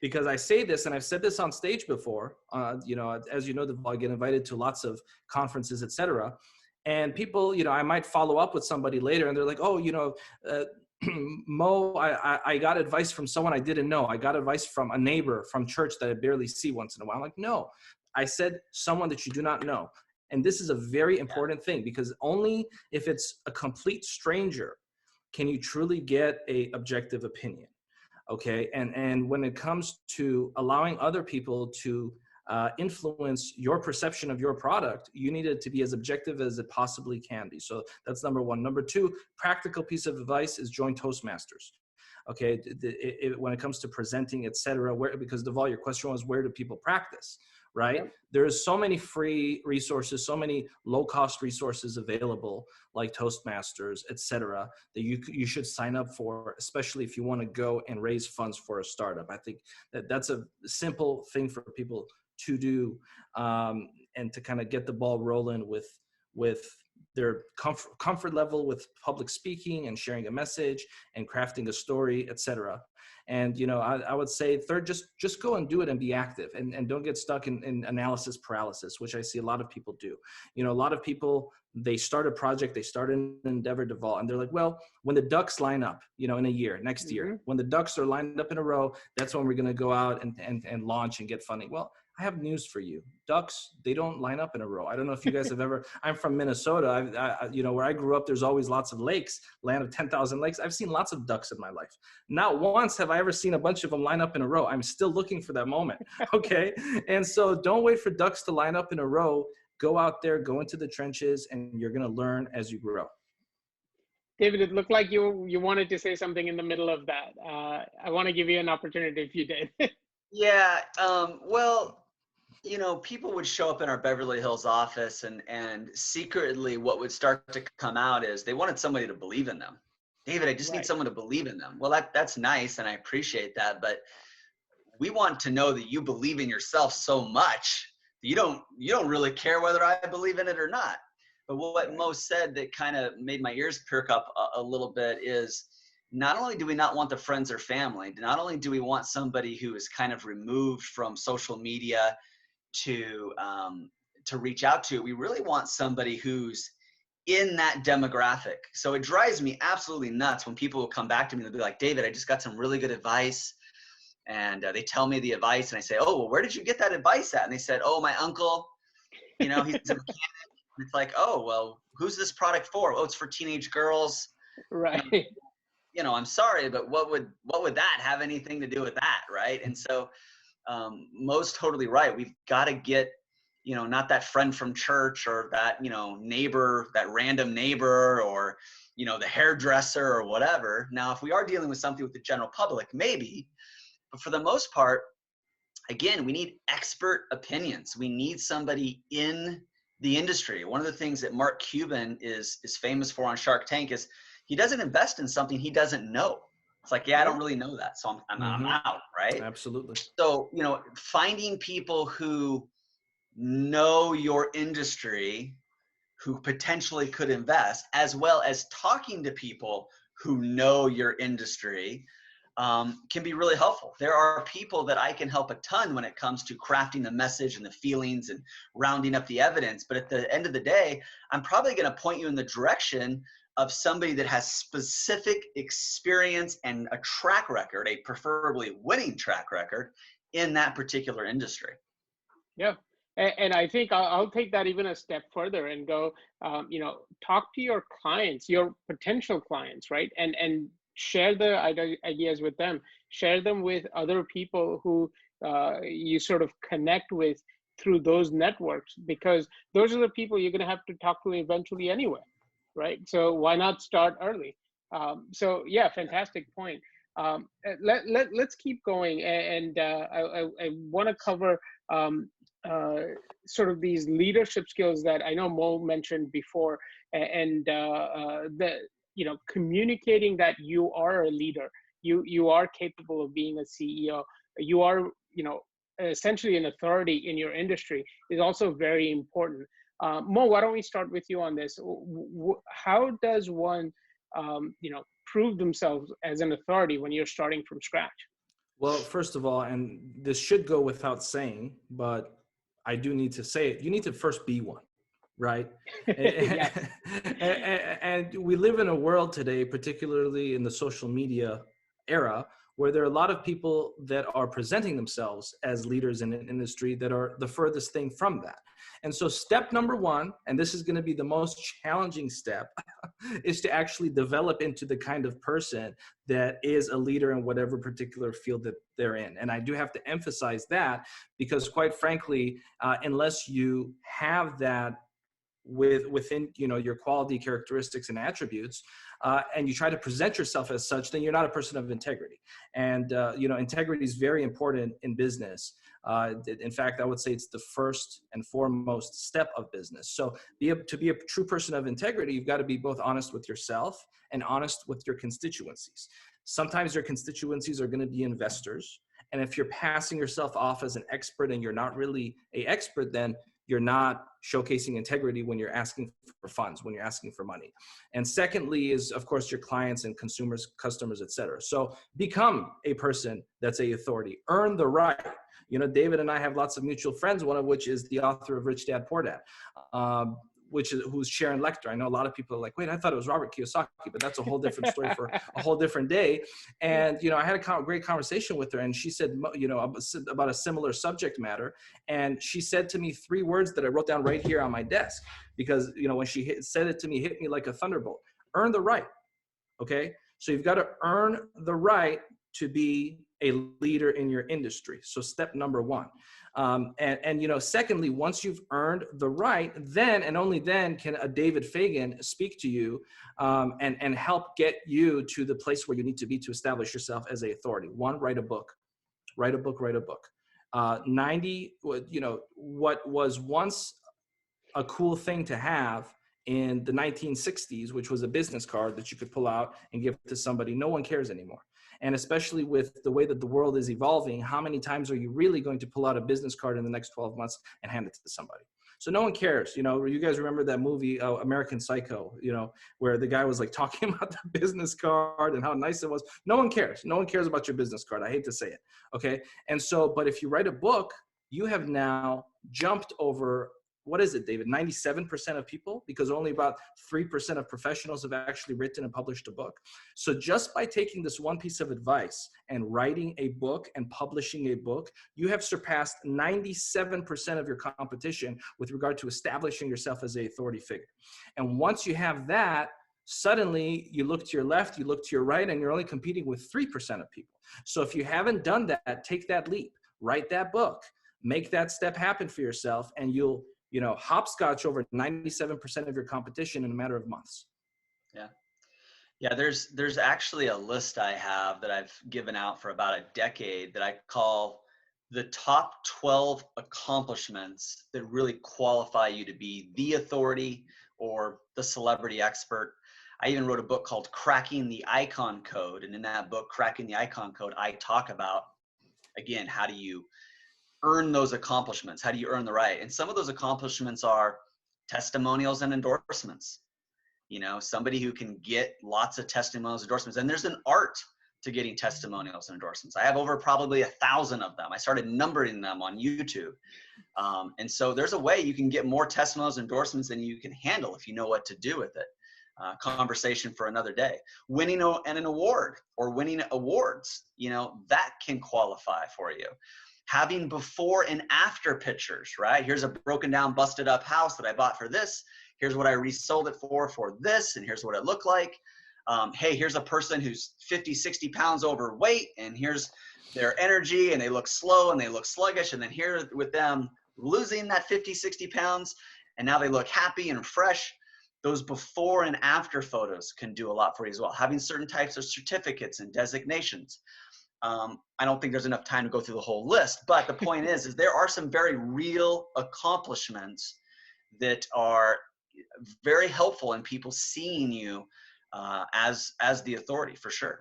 Because I say this, and I've said this on stage before, you know, as you know, I get invited to lots of conferences, etc. And people, you know, I might follow up with somebody later and they're like, oh, you know, Mo, I got advice from someone I didn't know. I got advice from a neighbor from church that I barely see once in a while. I'm like, no, I said someone that you do not know. And this is a very important thing, because only if it's a complete stranger can you truly get a objective opinion. Okay. And when it comes to allowing other people to influence your perception of your product, you need it to be as objective as it possibly can be. So that's number one. Number two, practical piece of advice is join Toastmasters. Okay, when it comes to presenting, etc. Because Deval, your question was, where do people practice? Right? Yep. There's so many free resources, so many low-cost resources available, like Toastmasters, etc., that you should sign up for, especially if you want to go and raise funds for a startup. I think that's a simple thing for people to do, and to kind of get the ball rolling with their comfort level with public speaking and sharing a message and crafting a story, etc. And, you know, I would say third, just go and do it and be active, and don't get stuck in analysis paralysis, which I see a lot of people do. You know, a lot of people, they start a project, they start an endeavor, Deval, and they're like, well, when the ducks line up, you know, in a year, next year, when the ducks are lined up in a row, that's when we're going to go out and launch and get funding. Well, I have news for you. Ducks, they don't line up in a row. I don't know if you guys have ever, I'm from Minnesota. You know, where I grew up, there's always lots of lakes, land of 10,000 lakes. I've seen lots of ducks in my life. Not once have I ever seen a bunch of them line up in a row. I'm still looking for that moment. Okay. And so don't wait for ducks to line up in a row. Go out there, go into the trenches, and you're going to learn as you grow. David, it looked like you wanted to say something in the middle of that. I want to give you an opportunity if you did. Yeah. Well, you know, people would show up in our Beverly Hills office, and secretly what would start to come out is they wanted somebody to believe in them. David, I just need someone to believe in them. Well, that's nice, and I appreciate that, but we want to know that you believe in yourself so much that you don't really care whether I believe in it or not. But what Mo said that kind of made my ears perk up a little bit is, not only do we not want the friends or family, not only do we want somebody who is kind of removed from social media to reach out to, we really want somebody who's in that demographic. So it drives me absolutely nuts when people will come back to me and they'll be like, David, I just got some really good advice. And they tell me the advice, and I say, oh, well, where did you get that advice at? And they said, oh, my uncle, you know, he's a mechanic. And it's like, oh, well, who's this product for? Oh, it's for teenage girls. Right. You know, I'm sorry, but what would that have anything to do with that, right? And so Mo's totally right. We've got to get, you know, not that friend from church, or that, you know, neighbor, that random neighbor, or, you know, the hairdresser or whatever. Now, if we are dealing with something with the general public, maybe, but for the most part, again, we need expert opinions. We need somebody in the industry. One of the things that Mark Cuban is famous for on Shark Tank is he doesn't invest in something he doesn't know. It's like, yeah, I don't really know that, so I'm out, right? Absolutely. So, you know, finding people who know your industry, who potentially could invest, as well as talking to people who know your industry, can be really helpful. There are people that I can help a ton when it comes to crafting the message and the feelings and rounding up the evidence. But at the end of the day, I'm probably going to point you in the direction of somebody that has specific experience and a track record, a preferably winning track record in that particular industry. Yeah. And I think I'll take that even a step further and go, you know, talk to your clients, your potential clients, right? And share the ideas with them, share them with other people who you sort of connect with through those networks, because those are the people you're going to have to talk to eventually anyway, right? So why not start early? So yeah, fantastic point. Let's keep going, and I want to cover sort of these leadership skills that I know Mo mentioned before, and the, you know, communicating that you are a leader, you are capable of being a CEO, you are, you know, essentially an authority in your industry, is also very important. Mo, why don't we start with you on this? How does one prove themselves as an authority when you're starting from scratch? Well, first of all, and this should go without saying, but I do need to say it, you need to first be one, right? Yeah. And we live in a world today, particularly in the social media era, where there are a lot of people that are presenting themselves as leaders in an industry that are the furthest thing from that. And so step number one, and this is going to be the most challenging step, is to actually develop into the kind of person that is a leader in whatever particular field that they're in. And I do have to emphasize that because, quite frankly, unless you have that within your quality characteristics and attributes, and you try to present yourself as such, then you're not a person of integrity. And integrity is very important in business. In fact, I would say it's the first and foremost step of business. So to be a true person of integrity, you've got to be both honest with yourself and honest with your constituencies. Sometimes your constituencies are going to be investors. And if you're passing yourself off as an expert and you're not really an expert, then you're not showcasing integrity when you're asking for funds, when you're asking for money. And secondly is, of course, your clients and consumers, customers, et cetera. So become a person that's a authority. Earn the right. David and I have lots of mutual friends, one of which is the author of Rich Dad, Poor Dad, who's Sharon Lecter. I know a lot of people are like, wait, I thought it was Robert Kiyosaki, but that's a whole different story for a whole different day. And, I had a great conversation with her, and she said, about a similar subject matter. And she said to me 3 words that I wrote down right here on my desk, because, when she said it to me, hit me like a thunderbolt. Earn the right. Okay. So you've got to earn the right to be a leader in your industry. So step number one. Secondly, once you've earned the right, then and only then can a David Fagan speak to you and help get you to the place where you need to be to establish yourself as an authority. One, write a book. Write a book. 90, what was once a cool thing to have in the 1960s, which was a business card that you could pull out and give to somebody, no one cares anymore. And especially with the way that the world is evolving, how many times are you really going to pull out a business card in the next 12 months and hand it to somebody? So no one cares. You guys remember that movie, American Psycho, where the guy was like talking about the business card and how nice it was. No one cares. No one cares about your business card. I hate to say it. Okay. And so, but if you write a book, you have now jumped over, what is it, David? 97% of people, because only about 3% of professionals have actually written and published a book. So just by taking this one piece of advice and writing a book and publishing a book, you have surpassed 97% of your competition with regard to establishing yourself as an authority figure. And once you have that, suddenly you look to your left, you look to your right, and you're only competing with 3% of people. So if you haven't done that, take that leap, write that book, make that step happen for yourself, and you'll hopscotch over 97% of your competition in a matter of months. Yeah. There's actually a list I have that I've given out for about a decade that I call the top 12 accomplishments that really qualify you to be the authority or the celebrity expert. I even wrote a book called Cracking the Icon Code. And in that book, Cracking the Icon Code, I talk about, again, how do you earn those accomplishments? How do you earn the right? And some of those accomplishments are testimonials and endorsements. Somebody who can get lots of testimonials, endorsements, and there's an art to getting testimonials and endorsements. I have over probably 1,000 of them. I started numbering them on YouTube. And so there's a way you can get more testimonials, endorsements than you can handle if you know what to do with it. Conversation for another day. Winning an award or winning awards, that can qualify for you. Having before and after pictures, right? Here's a broken down, busted up house that I bought for this. Here's what I resold it for this, and here's what it looked like. Hey, here's a person who's 50, 60 pounds overweight, and here's their energy, and they look slow and they look sluggish. And then here with them losing that 50, 60 pounds, and now they look happy and fresh. Those before and after photos can do a lot for you as well. Having certain types of certificates and designations. I don't think there's enough time to go through the whole list, but the point is there are some very real accomplishments that are very helpful in people seeing you as the authority, for sure.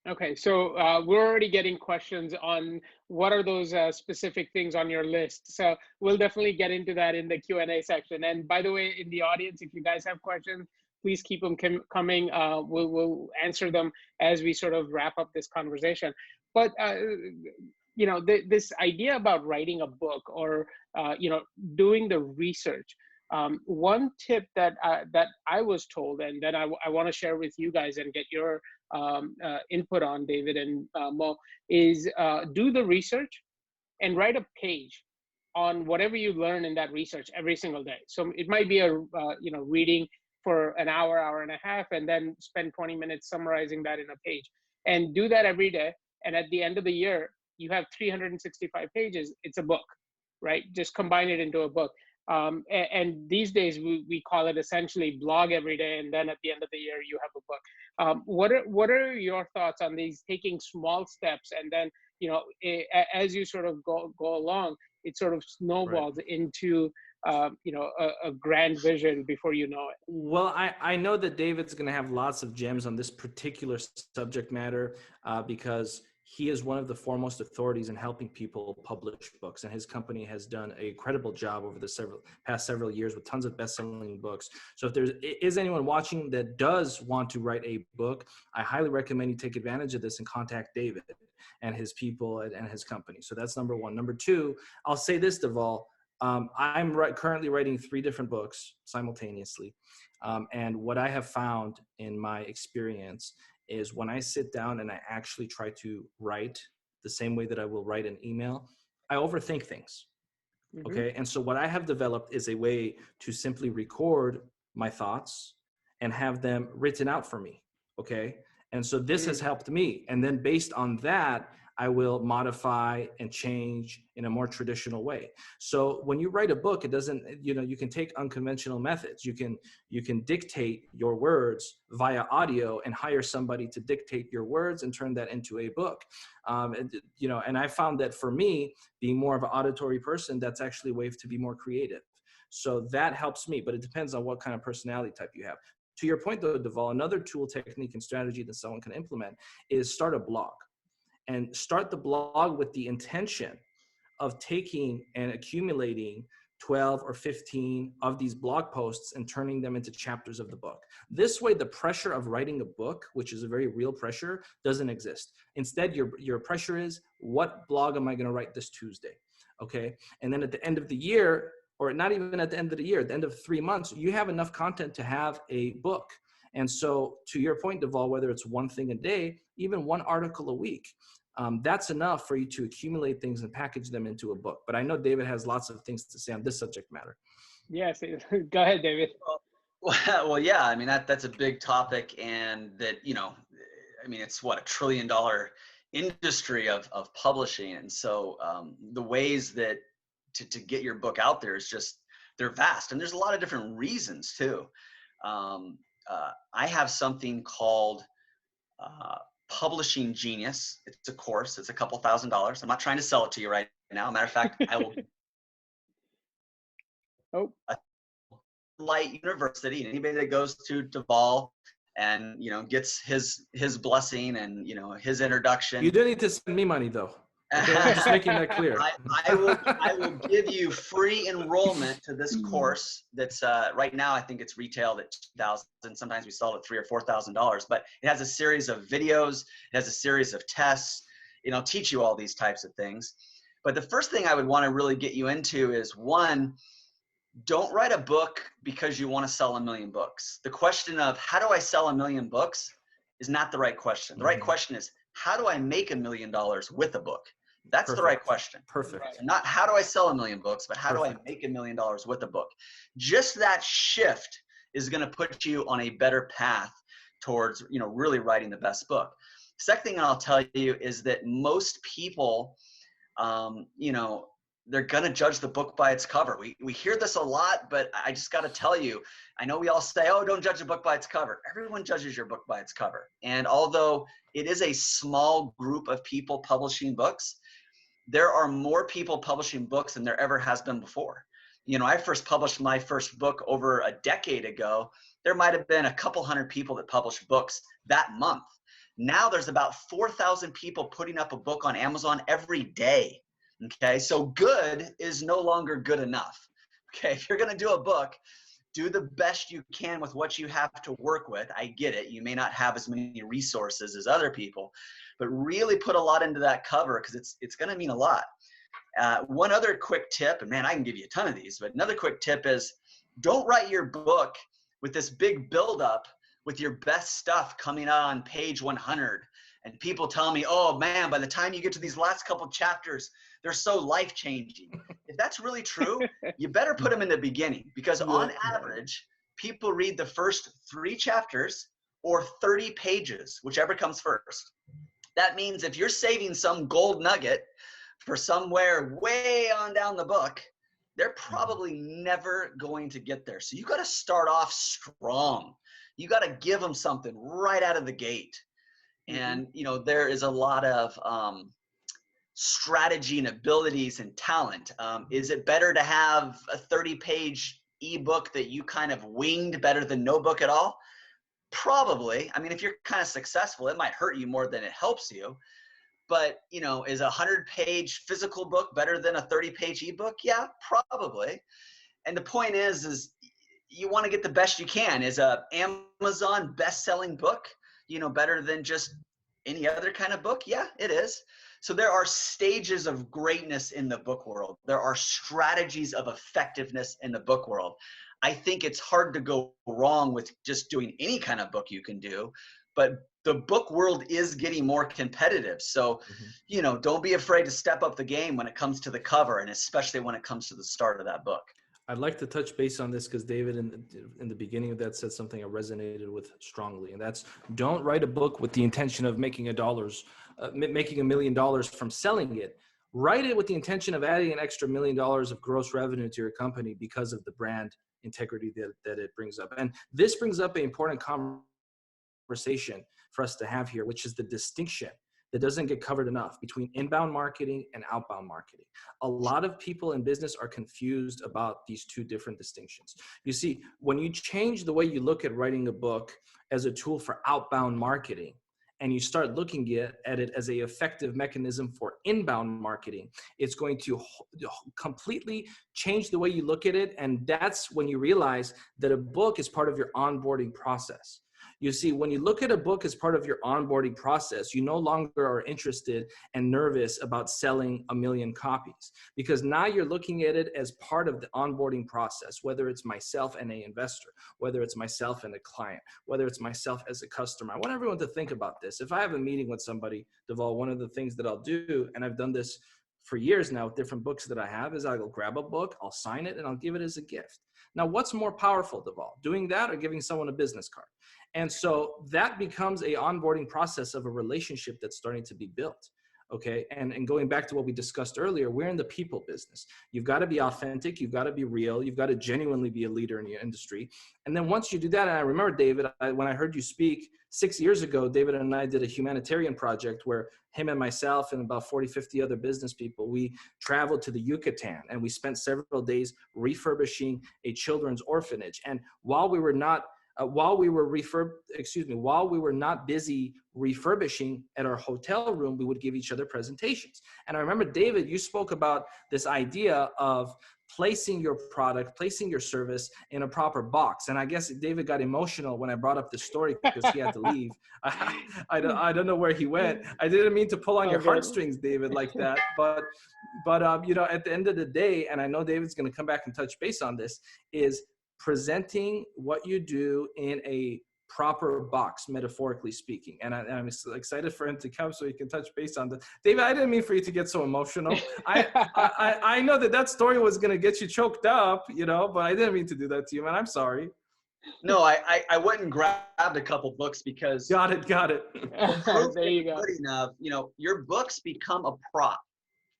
Okay, so we're already getting questions on what are those specific things on your list. So we'll definitely get into that in the Q&A section. And by the way, in the audience, if you guys have questions, please keep them coming. We'll answer them as we sort of wrap up this conversation. But this idea about writing a book, or doing the research. One tip that I was told, and that I want to share with you guys and get your input on, David and Mo, is do the research and write a page on whatever you learn in that research every single day. So it might be a reading for an hour and a half, and then spend 20 minutes summarizing that in a page, and do that every day. And at the end of the year, you have 365 pages. It's a book, right? Just combine it into a book. And these days we call it essentially blog every day, and then at the end of the year you have a book. What are your thoughts on these, taking small steps, and then as you sort of go along, it sort of snowballs into a grand vision before you know it? Well, I know that David's going to have lots of gems on this particular subject matter because he is one of the foremost authorities in helping people publish books, and his company has done an incredible job over the past several years with tons of best-selling books. So if there is anyone watching that does want to write a book, I highly recommend you take advantage of this and contact David and his people and his company. So that's number one. Number two, I'll say this, Deval. I'm currently writing 3 different books simultaneously. And what I have found in my experience is when I sit down and I actually try to write the same way that I will write an email, I overthink things. Mm-hmm. Okay. And so what I have developed is a way to simply record my thoughts and have them written out for me. Okay. And so this has helped me. And then based on that, I will modify and change in a more traditional way. So when you write a book, it doesn't, you can take unconventional methods. You can dictate your words via audio and hire somebody to dictate your words and turn that into a book. And I found that for me, being more of an auditory person, that's actually a way to be more creative. So that helps me, but it depends on what kind of personality type you have. To your point though, Deval, another tool, technique, and strategy that someone can implement is start a blog. And start the blog with the intention of taking and accumulating 12 or 15 of these blog posts and turning them into chapters of the book. This way, the pressure of writing a book, which is a very real pressure, doesn't exist. Instead, your pressure is, what blog am I going to write this Tuesday? Okay. And then at the end of the year, or not even at the end of the year, at the end of 3 months, you have enough content to have a book. And so to your point, Deval, whether it's one thing a day, even one article a week, that's enough for you to accumulate things and package them into a book. But I know David has lots of things to say on this subject matter. Yes, go ahead, David. Well, yeah, I mean, that's a big topic, and that, it's what, $1 trillion industry of publishing. And so the ways that to get your book out there is just, they're vast, and there's a lot of different reasons too. I have something called Publishing Genius. It's a course. It's a couple $1,000s. I'm not trying to sell it to you right now. Matter of fact, I will. Light University, and anybody that goes to Deval and gets his blessing and his introduction. You do need to send me money though. Okay, I'm just making that clear. I will give you free enrollment to this course. That's right now, I think it's retailed at $2,000. Sometimes we sell it at $3,000 or $4,000. But it has a series of videos. It has a series of tests. It'll teach you all these types of things. But the first thing I would want to really get you into is, one, don't write a book because you want to sell 1 million books. The question of how do I sell 1 million books is not the right question. The right question is, how do I make $1 million with a book? That's Perfect. The right question. Perfect. And not how do I sell 1 million books, but how Perfect. Do I make $1 million with a book? Just that shift is going to put you on a better path towards, really writing the best book. Second thing I'll tell you is that most people, they're going to judge the book by its cover. We hear this a lot, but I just got to tell you, I know we all say, oh, don't judge a book by its cover. Everyone judges your book by its cover. And although it is a small group of people publishing books, there are more people publishing books than there ever has been before. I first published my first book over a decade ago. There might have been a couple hundred people that published books that month. Now there's about 4,000 people putting up a book on Amazon every day. Okay, so good is no longer good enough. Okay, if you're going to do a book, do the best you can with what you have to work with. I get it. You may not have as many resources as other people, but really put a lot into that cover because it's going to mean a lot. One other quick tip, and man, I can give you a ton of these, but another quick tip is don't write your book with this big buildup with your best stuff coming out on page 100. And people tell me, oh man, by the time you get to these last couple chapters, they're so life-changing. If that's really true, you better put them in the beginning, because on average, people read the first 3 chapters or 30 pages, whichever comes first. That means if you're saving some gold nugget for somewhere way on down the book, they're probably never going to get there. So you got to start off strong. You got to give them something right out of the gate. And, you know, there is a lot of strategy and abilities and talent. Is it better to have a 30-page ebook that you kind of winged better than no book at all? Probably. I mean, if you're kind of successful, it might hurt you more than it helps you. But, you know, is a 100-page physical book better than a 30-page ebook? Yeah, probably. And the point is you want to get the best you can. Is a Amazon best-selling book, you know, better than just any other kind of book? Yeah, it is. So there are stages of greatness in the book world. There are strategies of effectiveness in the book world. I think it's hard to go wrong with just doing any kind of book you can do, but the book world is getting more competitive. So, you know, don't be afraid to step up the game when it comes to the cover, and especially when it comes to the start of that book. I'd like to touch base on this because David in the beginning of that said something I resonated with strongly, and that's don't write a book with the intention of making $1 million from selling it. Write it with the intention of adding an extra $1 million of gross revenue to your company because of the brand integrity that it brings up. And this brings up an important conversation for us to have here, which is the distinction that doesn't get covered enough between inbound marketing and outbound marketing. A lot of people in business are confused about these two different distinctions. You see, when you change the way you look at writing a book as a tool for outbound marketing, and you start looking at it as an effective mechanism for inbound marketing, it's going to completely change the way you look at it. And that's when you realize that a book is part of your onboarding process. You see, when you look at a book as part of your onboarding process, you no longer are interested and nervous about selling 1 million copies, because now you're looking at it as part of the onboarding process, whether it's myself and an investor, whether it's myself and a client, whether it's myself as a customer. I want everyone to think about this. If I have a meeting with somebody, Deval, one of the things that I'll do, and I've done this for years now with different books that I have, is I'll grab a book, I'll sign it, and I'll give it as a gift. Now, what's more powerful, Deval, doing that or giving someone a business card? And so that becomes a onboarding process of a relationship that's starting to be built. Okay. And going back to what we discussed earlier, we're in the people business. You've got to be authentic. You've got to be real. You've got to genuinely be a leader in your industry. And then once you do that, and I remember, David, when I heard you speak 6 years ago, David and I did a humanitarian project where him and myself and about 40, 50 other business people, we traveled to the Yucatan and we spent several days refurbishing a children's orphanage. And while we were not busy refurbishing at our hotel room, we would give each other presentations. And I remember, David, you spoke about this idea of placing your product, placing your service in a proper box. And I guess David got emotional when I brought up this story because he had to leave. I don't know where he went. I didn't mean to pull on your heartstrings, David, like that. But you know, at the end of the day, and I know David's going to come back and touch base on this, is presenting what you do in a proper box, metaphorically speaking. And I'm excited for him to come so he can touch base on that. David, I didn't mean for you to get so emotional. I know that story was going to get you choked up, you know, but I didn't mean to do that to you, man. I'm sorry. No, I went and grabbed a couple books because. Got it. There you go. Enough, you know, your books become a prop,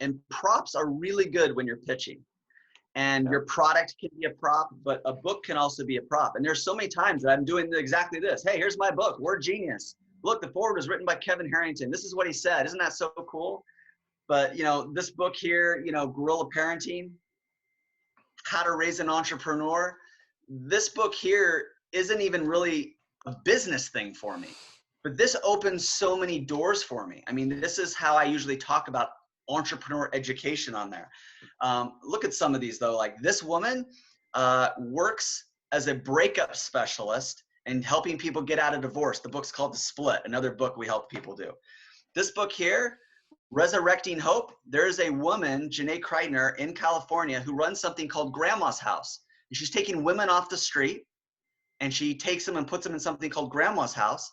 and props are really good when you're pitching. And your product can be a prop, but a book can also be a prop. And there's so many times that I'm doing exactly this. Hey, here's my book, Word Genius. Look, the foreword was written by Kevin Harrington. This is what he said. Isn't that so cool? But, you know, this book here, you know, Guerrilla Parenting, How to Raise an Entrepreneur. This book here isn't even really a business thing for me, but this opens so many doors for me. I mean, this is how I usually talk about entrepreneur education on there. Look at some of these though, like this woman works as a breakup specialist and helping people get out of divorce. The book's called The Split, another book we help people do. This book here, Resurrecting Hope, there's a woman, Janae Kreidner, in California who runs something called Grandma's House. And she's taking women off the street, and she takes them and puts them in something called Grandma's House.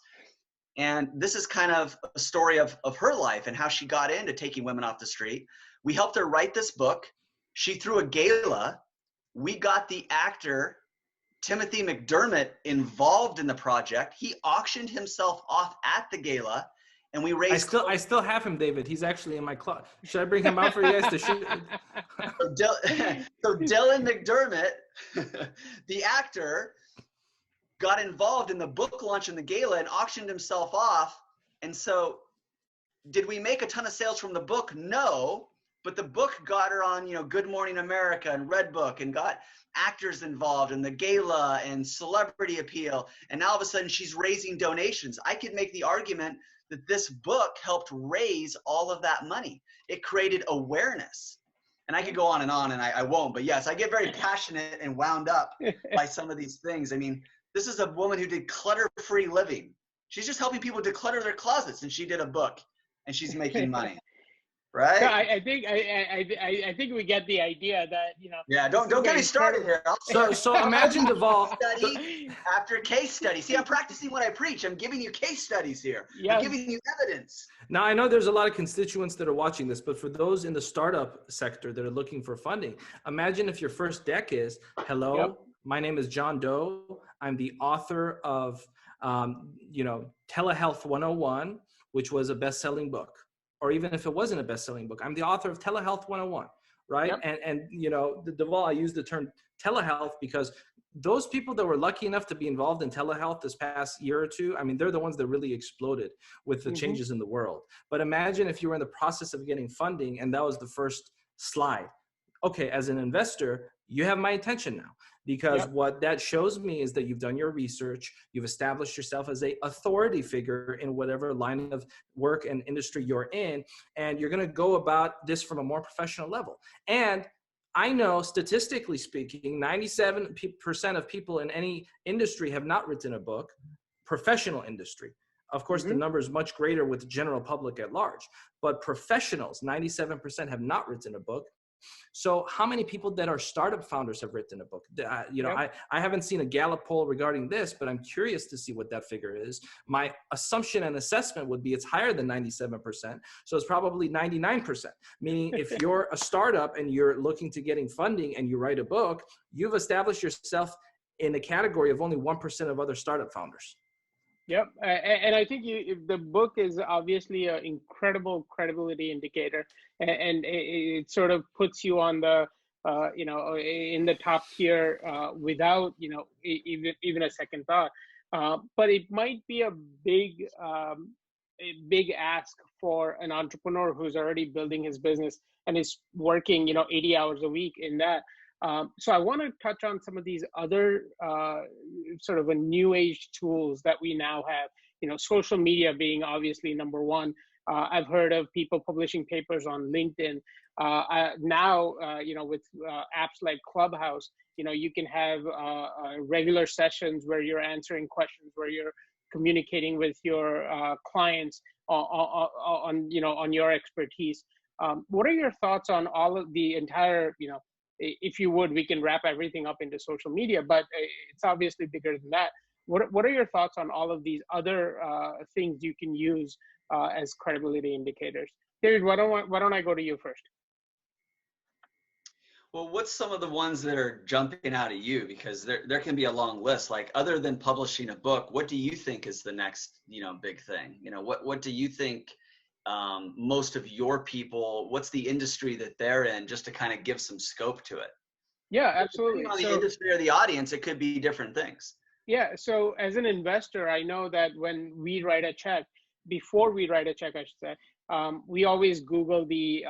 And this is kind of a story of her life and how she got into taking women off the street. We helped her write this book. She threw a gala. We got the actor Timothy McDermott involved in the project. He auctioned himself off at the gala, and we raised. I still have him, David. He's actually in my closet. Should I bring him out for you guys to shoot? So Dylan McDermott, the actor, got involved in the book launch and the gala and auctioned himself off. And so did we make a ton of sales from the book? No, but the book got her on, Good Morning America and Redbook, and got actors involved in the gala and celebrity appeal. And now all of a sudden she's raising donations. I could make the argument that this book helped raise all of that money. It created awareness. And I could go on, and I won't. But yes, I get very passionate and wound up by some of these things. I mean, this is a woman who did clutter-free living. She's just helping people declutter their closets, and she did a book, and she's making money, right? So I think we get the idea that Yeah, don't get me started here. So imagine Deval. Study after case study. See, I'm practicing what I preach. I'm giving you case studies here. Yeah. I'm giving you evidence. Now, I know there's a lot of constituents that are watching this, but for those in the startup sector that are looking for funding, imagine if your first deck is, hello, Yep. my name is John Doe. I'm the author of, Telehealth 101, which was a best-selling book. Or even if it wasn't a best-selling book, I'm the author of Telehealth 101, right? Yep. And Deval, I use the term telehealth because those people that were lucky enough to be involved in telehealth this past year or two, I mean, they're the ones that really exploded with the changes in the world. But imagine if you were in the process of getting funding and that was the first slide. Okay, as an investor, you have my attention now, because what that shows me is that you've done your research, you've established yourself as a authority figure in whatever line of work and industry you're in, and you're going to go about this from a more professional level. And I know, statistically speaking, 97% of people in any industry have not written a book, professional industry. Of course, the number is much greater with the general public at large, but professionals, 97% have not written a book. So how many people that are startup founders have written a book? I haven't seen a Gallup poll regarding this, but I'm curious to see what that figure is. My assumption and assessment would be it's higher than 97%. So it's probably 99%, meaning if you're a startup and you're looking to getting funding and you write a book, you've established yourself in the category of only 1% of other startup founders. Yep, and I think the book is obviously an incredible credibility indicator, and it sort of puts you on the, in the top tier without, even a second thought. But it might be a big ask for an entrepreneur who's already building his business and is working, 80 hours a week in that. So I want to touch on some of these other sort of a new age tools that we now have, social media being obviously number one. I've heard of people publishing papers on LinkedIn. Now, with apps like Clubhouse, you can have regular sessions where you're answering questions, where you're communicating with your clients on your expertise. What are your thoughts on all of the entire, if you would, we can wrap everything up into social media, but it's obviously bigger than that. What are your thoughts on all of these other things you can use as credibility indicators? David, why don't I go to you first? Well, what's some of the ones that are jumping out at you? Because there can be a long list. Like, other than publishing a book, what do you think is the next, big thing? What do you think most of your people, what's the industry that they're in, just to kind of give some scope to it? Yeah, absolutely. Depending on the industry or the audience, it could be different things. Yeah, so as an investor, I know that when we write a check, before we write a check, I should say, we always Google the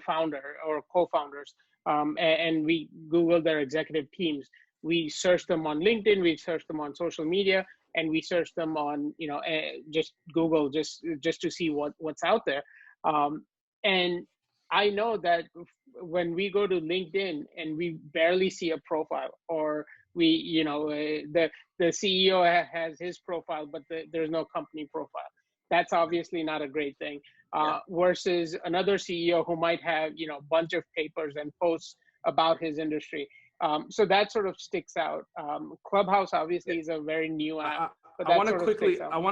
founder or co-founders, and we Google their executive teams. We search them on LinkedIn, we search them on social media, and we search them on, just Google, just to see what's out there. And I know that when we go to LinkedIn and we barely see a profile, or the CEO has his profile, but there's no company profile. That's obviously not a great thing. Versus another CEO who might have, a bunch of papers and posts about his industry. So that sort of sticks out. Clubhouse obviously is a very new app, but I want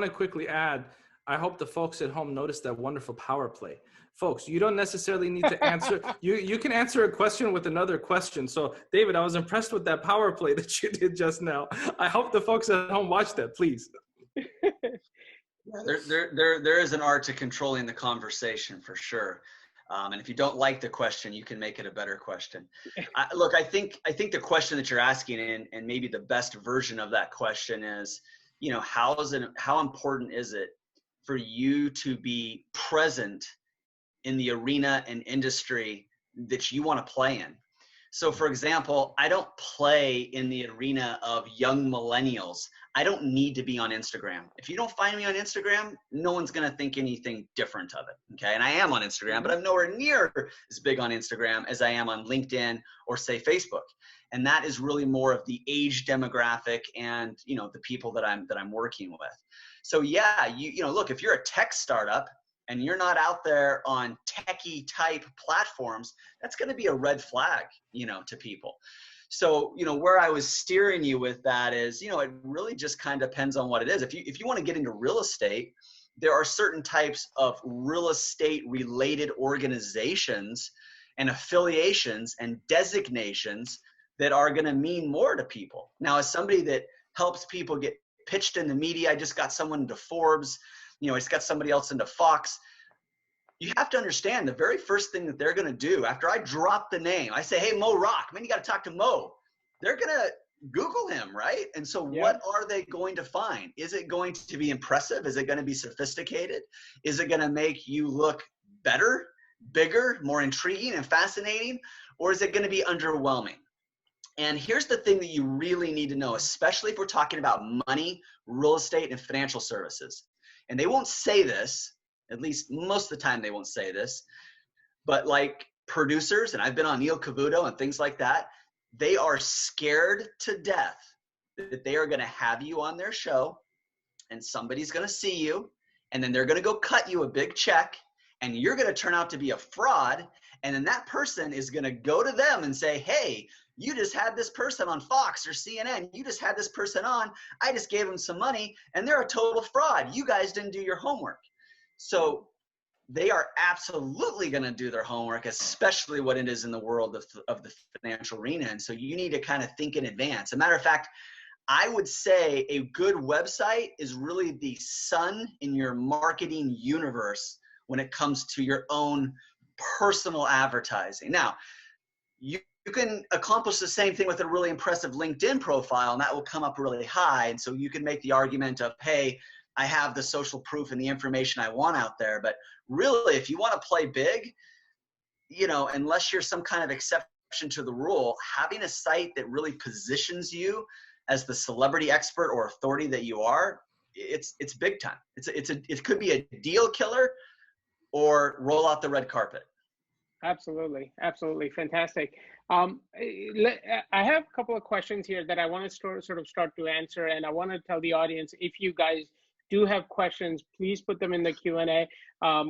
to quickly add, I hope the folks at home notice that wonderful power play. Folks, you don't necessarily need to answer. You can answer a question with another question. So David, I was impressed with that power play that you did just now. I hope the folks at home watch that, please. There is an art to controlling the conversation for sure. And if you don't like the question, you can make it a better question. Look, I think the question that you're asking, and maybe the best version of that question is, how important is it for you to be present in the arena and industry that you want to play in? So for example, I don't play in the arena of young millennials. I don't need to be on Instagram. If you don't find me on Instagram, no one's going to think anything different of it. Okay. And I am on Instagram, but I'm nowhere near as big on Instagram as I am on LinkedIn or say Facebook. And that is really more of the age demographic and, the people that I'm working with. So yeah, look, if you're a tech startup and you're not out there on techie type platforms, that's going to be a red flag, to people. So, where I was steering you with that is, it really just kind of depends on what it is. If you want to get into real estate, there are certain types of real estate related organizations and affiliations and designations that are going to mean more to people. Now, as somebody that helps people get pitched in the media, I just got someone into Forbes, I just got somebody else into Fox. You have to understand the very first thing that they're going to do after I drop the name, I say, hey, Mo Rock, man, you got to talk to Mo. They're going to Google him, right? And so what are they going to find? Is it going to be impressive? Is it going to be sophisticated? Is it going to make you look better, bigger, more intriguing and fascinating? Or is it going to be underwhelming? And here's the thing that you really need to know, especially if we're talking about money, real estate, and financial services. And they won't say this, at least most of the time they won't say this, but like producers, and I've been on Neil Cavuto and things like that, they are scared to death that they are going to have you on their show and somebody's going to see you and then they're going to go cut you a big check and you're going to turn out to be a fraud. And then that person is going to go to them and say, hey, you just had this person on Fox or CNN. You just had this person on. I just gave them some money and they're a total fraud. You guys didn't do your homework. So they are absolutely going to do their homework, especially what it is in the world of the financial arena. And so you need to kind of think in advance. As a matter of fact, I would say a good website is really the sun in your marketing universe when it comes to your own personal advertising. Now, you can accomplish the same thing with a really impressive LinkedIn profile, and that will come up really high. And so you can make the argument of, hey, I have the social proof and the information I want out there. But really, if you want to play big, unless you're some kind of exception to the rule, having a site that really positions you as the celebrity expert or authority that you are, it's big time. It could be a deal killer or roll out the red carpet. Absolutely. Fantastic. I have a couple of questions here that I want to sort of start to answer, and I want to tell the audience, if you guys do have questions, please put them in the Q&A.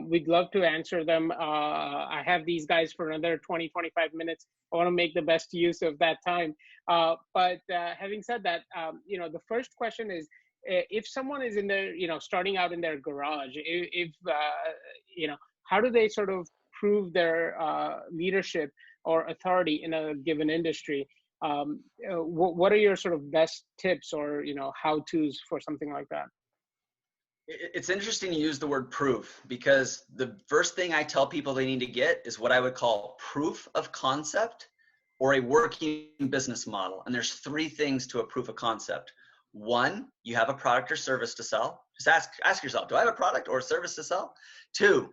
We'd love to answer them. I have these guys for another 20, 25 minutes. I want to make the best use of that time. But having said that, the first question is, if someone is in their, starting out in their garage, how do they sort of prove their leadership or authority in a given industry? What are your sort of best tips or, how-tos for something like that? It's interesting you use the word proof, because the first thing I tell people they need to get is what I would call proof of concept or a working business model. And there's three things to a proof of concept. One, you have a product or service to sell. Just ask yourself, do I have a product or a service to sell? Two,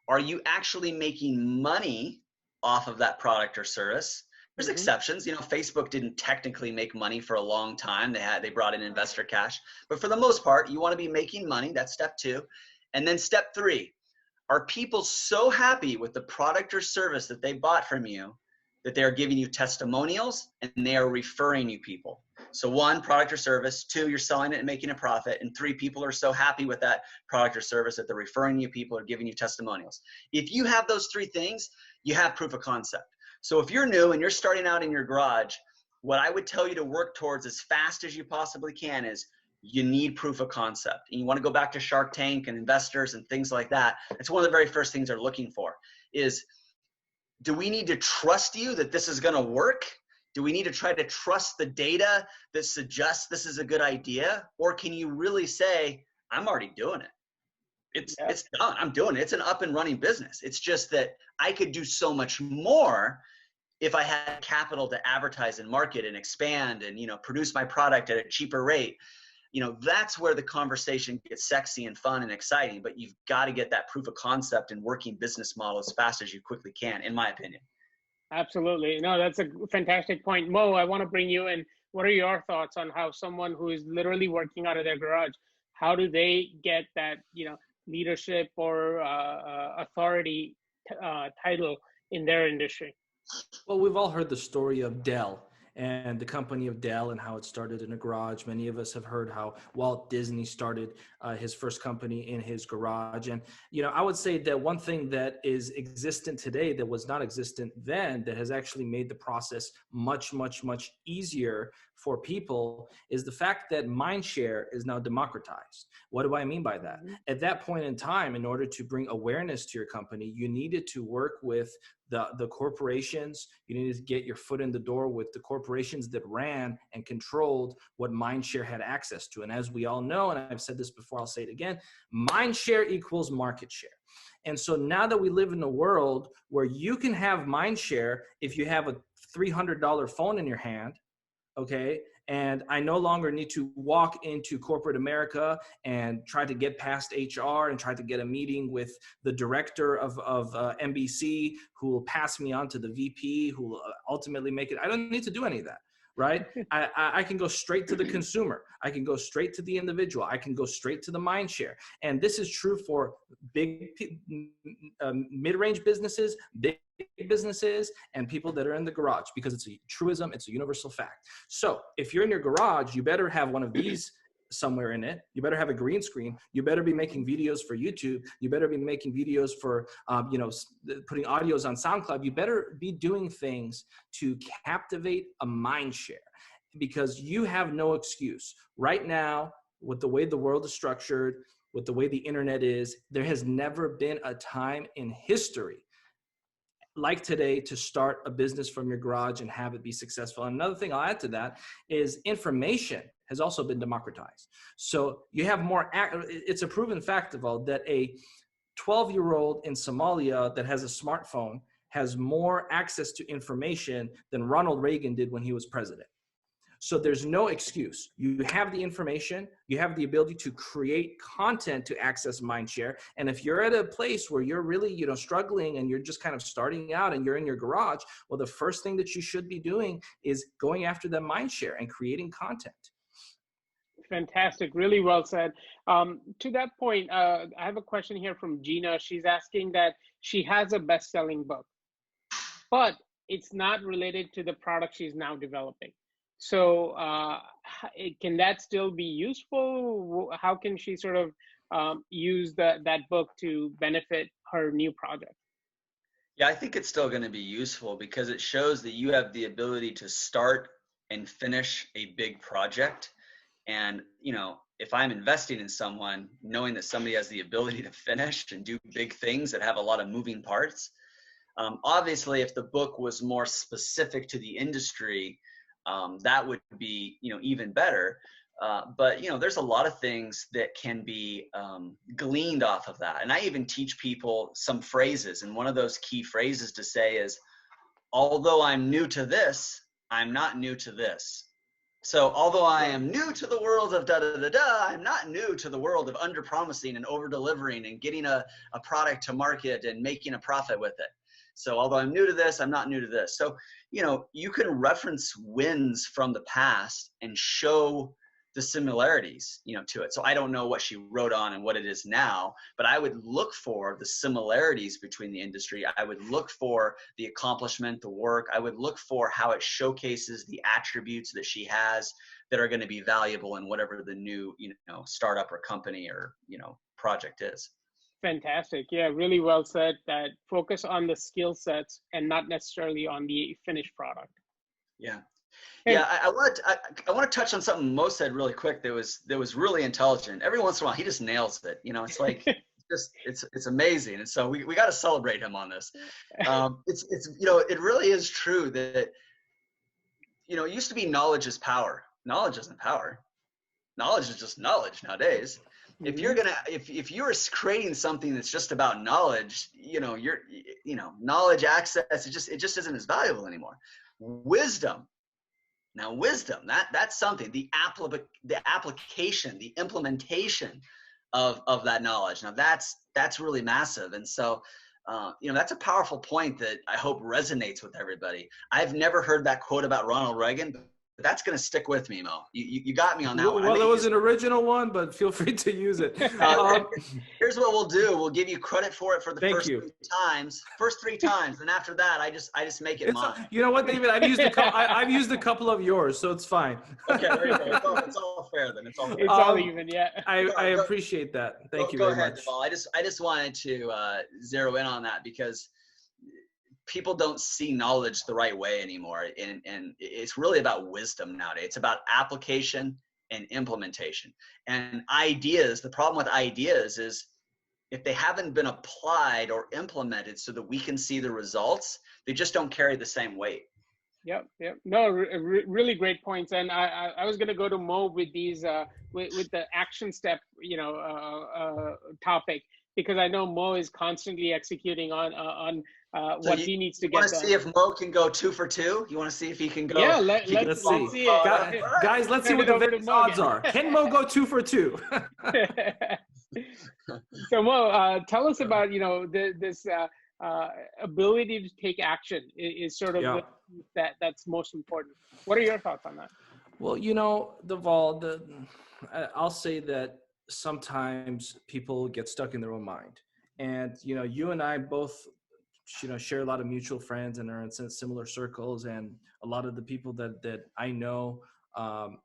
are you actually making money off of that product or service? There's exceptions. Facebook didn't technically make money for a long time. They brought in investor cash, but for the most part, you want to be making money. That's step two. And then step three, are people so happy with the product or service that they bought from you that they are giving you testimonials and they are referring you people? So 1, product or service. 2, you're selling it and making a profit. And 3, people are so happy with that product or service that they're referring you people or giving you testimonials. If you have those 3 things, you have proof of concept. So if you're new and you're starting out in your garage, what I would tell you to work towards as fast as you possibly can is you need proof of concept. And you want to go back to Shark Tank and investors and things like that. It's one of the very first things they're looking for is, do we need to trust you that this is going to work? Do we need to try to trust the data that suggests this is a good idea? Or can you really say, I'm already doing it? It's done. I'm doing it. It's an up and running business. It's just that I could do so much more if I had capital to advertise and market and expand and, produce my product at a cheaper rate. That's where the conversation gets sexy and fun and exciting, but you've got to get that proof of concept and working business model as fast as you quickly can, in my opinion. Absolutely. No, that's a fantastic point. Mo, I want to bring you in. What are your thoughts on how someone who is literally working out of their garage, how do they get that, leadership or authority title in their industry? Well, we've all heard the story of Dell and the company of Dell and how it started in a garage. Many of us have heard how Walt Disney started his first company in his garage. And, I would say that one thing that is existent today that was not existent then, that has actually made the process much, much, much easier for people, is the fact that mindshare is now democratized. What do I mean by that? At that point in time, in order to bring awareness to your company, you needed to work with the corporations. You needed to get your foot in the door with the corporations that ran and controlled what mindshare had access to. And as we all know, and I've said this before, I'll say it again, mindshare equals market share. And so now that we live in a world where you can have mindshare if you have a $300 phone in your hand, okay, and I no longer need to walk into corporate America and try to get past HR and try to get a meeting with the director of NBC, who will pass me on to the VP, who will ultimately make it. I don't need to do any of that, right? I can go straight to the consumer. I can go straight to the individual. I can go straight to the mind share. And this is true for big, mid-range businesses, big businesses, and people that are in the garage, because it's a truism, it's a universal fact. So if you're in your garage, you better have one of these somewhere in it. You better have a green screen. You better be making videos for YouTube. You better be making videos for, putting audios on SoundCloud. You better be doing things to captivate a mind share, because you have no excuse. Right now, with the way the world is structured, with the way the internet is, there has never been a time in history like today to start a business from your garage and have it be successful. And another thing I'll add to that is information has also been democratized. So you have more, it's a proven fact of all that a 12-year-old in Somalia that has a smartphone has more access to information than Ronald Reagan did when he was president. So there's no excuse. You have the information, you have the ability to create content to access mindshare. And if you're at a place where you're really, struggling and you're just kind of starting out and you're in your garage, well, the first thing that you should be doing is going after that mindshare and creating content. Fantastic. Really well said. To that point, I have a question here from Gina. She's asking that she has a best-selling book, but it's not related to the product she's now developing. So can that still be useful? How can she sort of use that book to benefit her new project? Yeah, I think it's still going to be useful because it shows that you have the ability to start and finish a big project. And, if I'm investing in someone, knowing that somebody has the ability to finish and do big things that have a lot of moving parts. Obviously, if the book was more specific to the industry, that would be, even better. But, there's a lot of things that can be gleaned off of that. And I even teach people some phrases. And one of those key phrases to say is, although I'm new to this, I'm not new to this. So although I am new to the world of da-da-da-da, I'm not new to the world of under-promising and over-delivering and getting a product to market and making a profit with it. So although I'm new to this, I'm not new to this. So, you can reference wins from the past and show the similarities, to it. So I don't know what she wrote on and what it is now, but I would look for the similarities between the industry. I would look for the accomplishment, the work. I would look for how it showcases the attributes that she has that are going to be valuable in whatever the new, startup or company or, project is. Fantastic. Yeah, really well said. That focus on the skill sets and not necessarily on the finished product. Yeah. Hey. Yeah, I want to touch on something Mo said really quick that was really intelligent. Every once in a while, he just nails it. It's like it's amazing, and so we got to celebrate him on this. It's it really is true that it used to be knowledge is power. Knowledge isn't power. Knowledge is just knowledge nowadays. If you're if you're creating something that's just about knowledge, knowledge access, it just isn't as valuable anymore. Wisdom. Now, wisdom, that's something, the application, the implementation of that knowledge. Now that's really massive. And so, that's a powerful point that I hope resonates with everybody. I've never heard that quote about Ronald Reagan, but that's going to stick with me, Mo. You got me on that one. Well, there was an original one, but feel free to use it. Here's what we'll do. We'll give you credit for it for the first three times. And after that, I just make it mine. You know what, David? I've used a couple of yours, so it's fine. Okay, there you go. It's all fair then. It's all even, yeah. I appreciate that. Thank you very much. Deval. I just wanted to zero in on that because people don't see knowledge the right way anymore. And it's really about wisdom nowadays. It's about application and implementation. And ideas, the problem with ideas is if they haven't been applied or implemented so that we can see the results, they just don't carry the same weight. Yep. No, really great points. And I was going to go to Mo with these, with the action step, topic, because I know Mo is constantly executing on what he needs to get done. You want to see if Mo can go 2 for 2? You want to see if he can go? Yeah, let's see it. Guys, let's see what the Vegas odds are. Can Mo go 2 for 2? So Mo, tell us about, this ability to take action is sort of that's most important. What are your thoughts on that? Well, Deval, I'll say that sometimes people get stuck in their own mind. And, you and I both, share a lot of mutual friends and are in similar circles. And a lot of the people that I know, I'm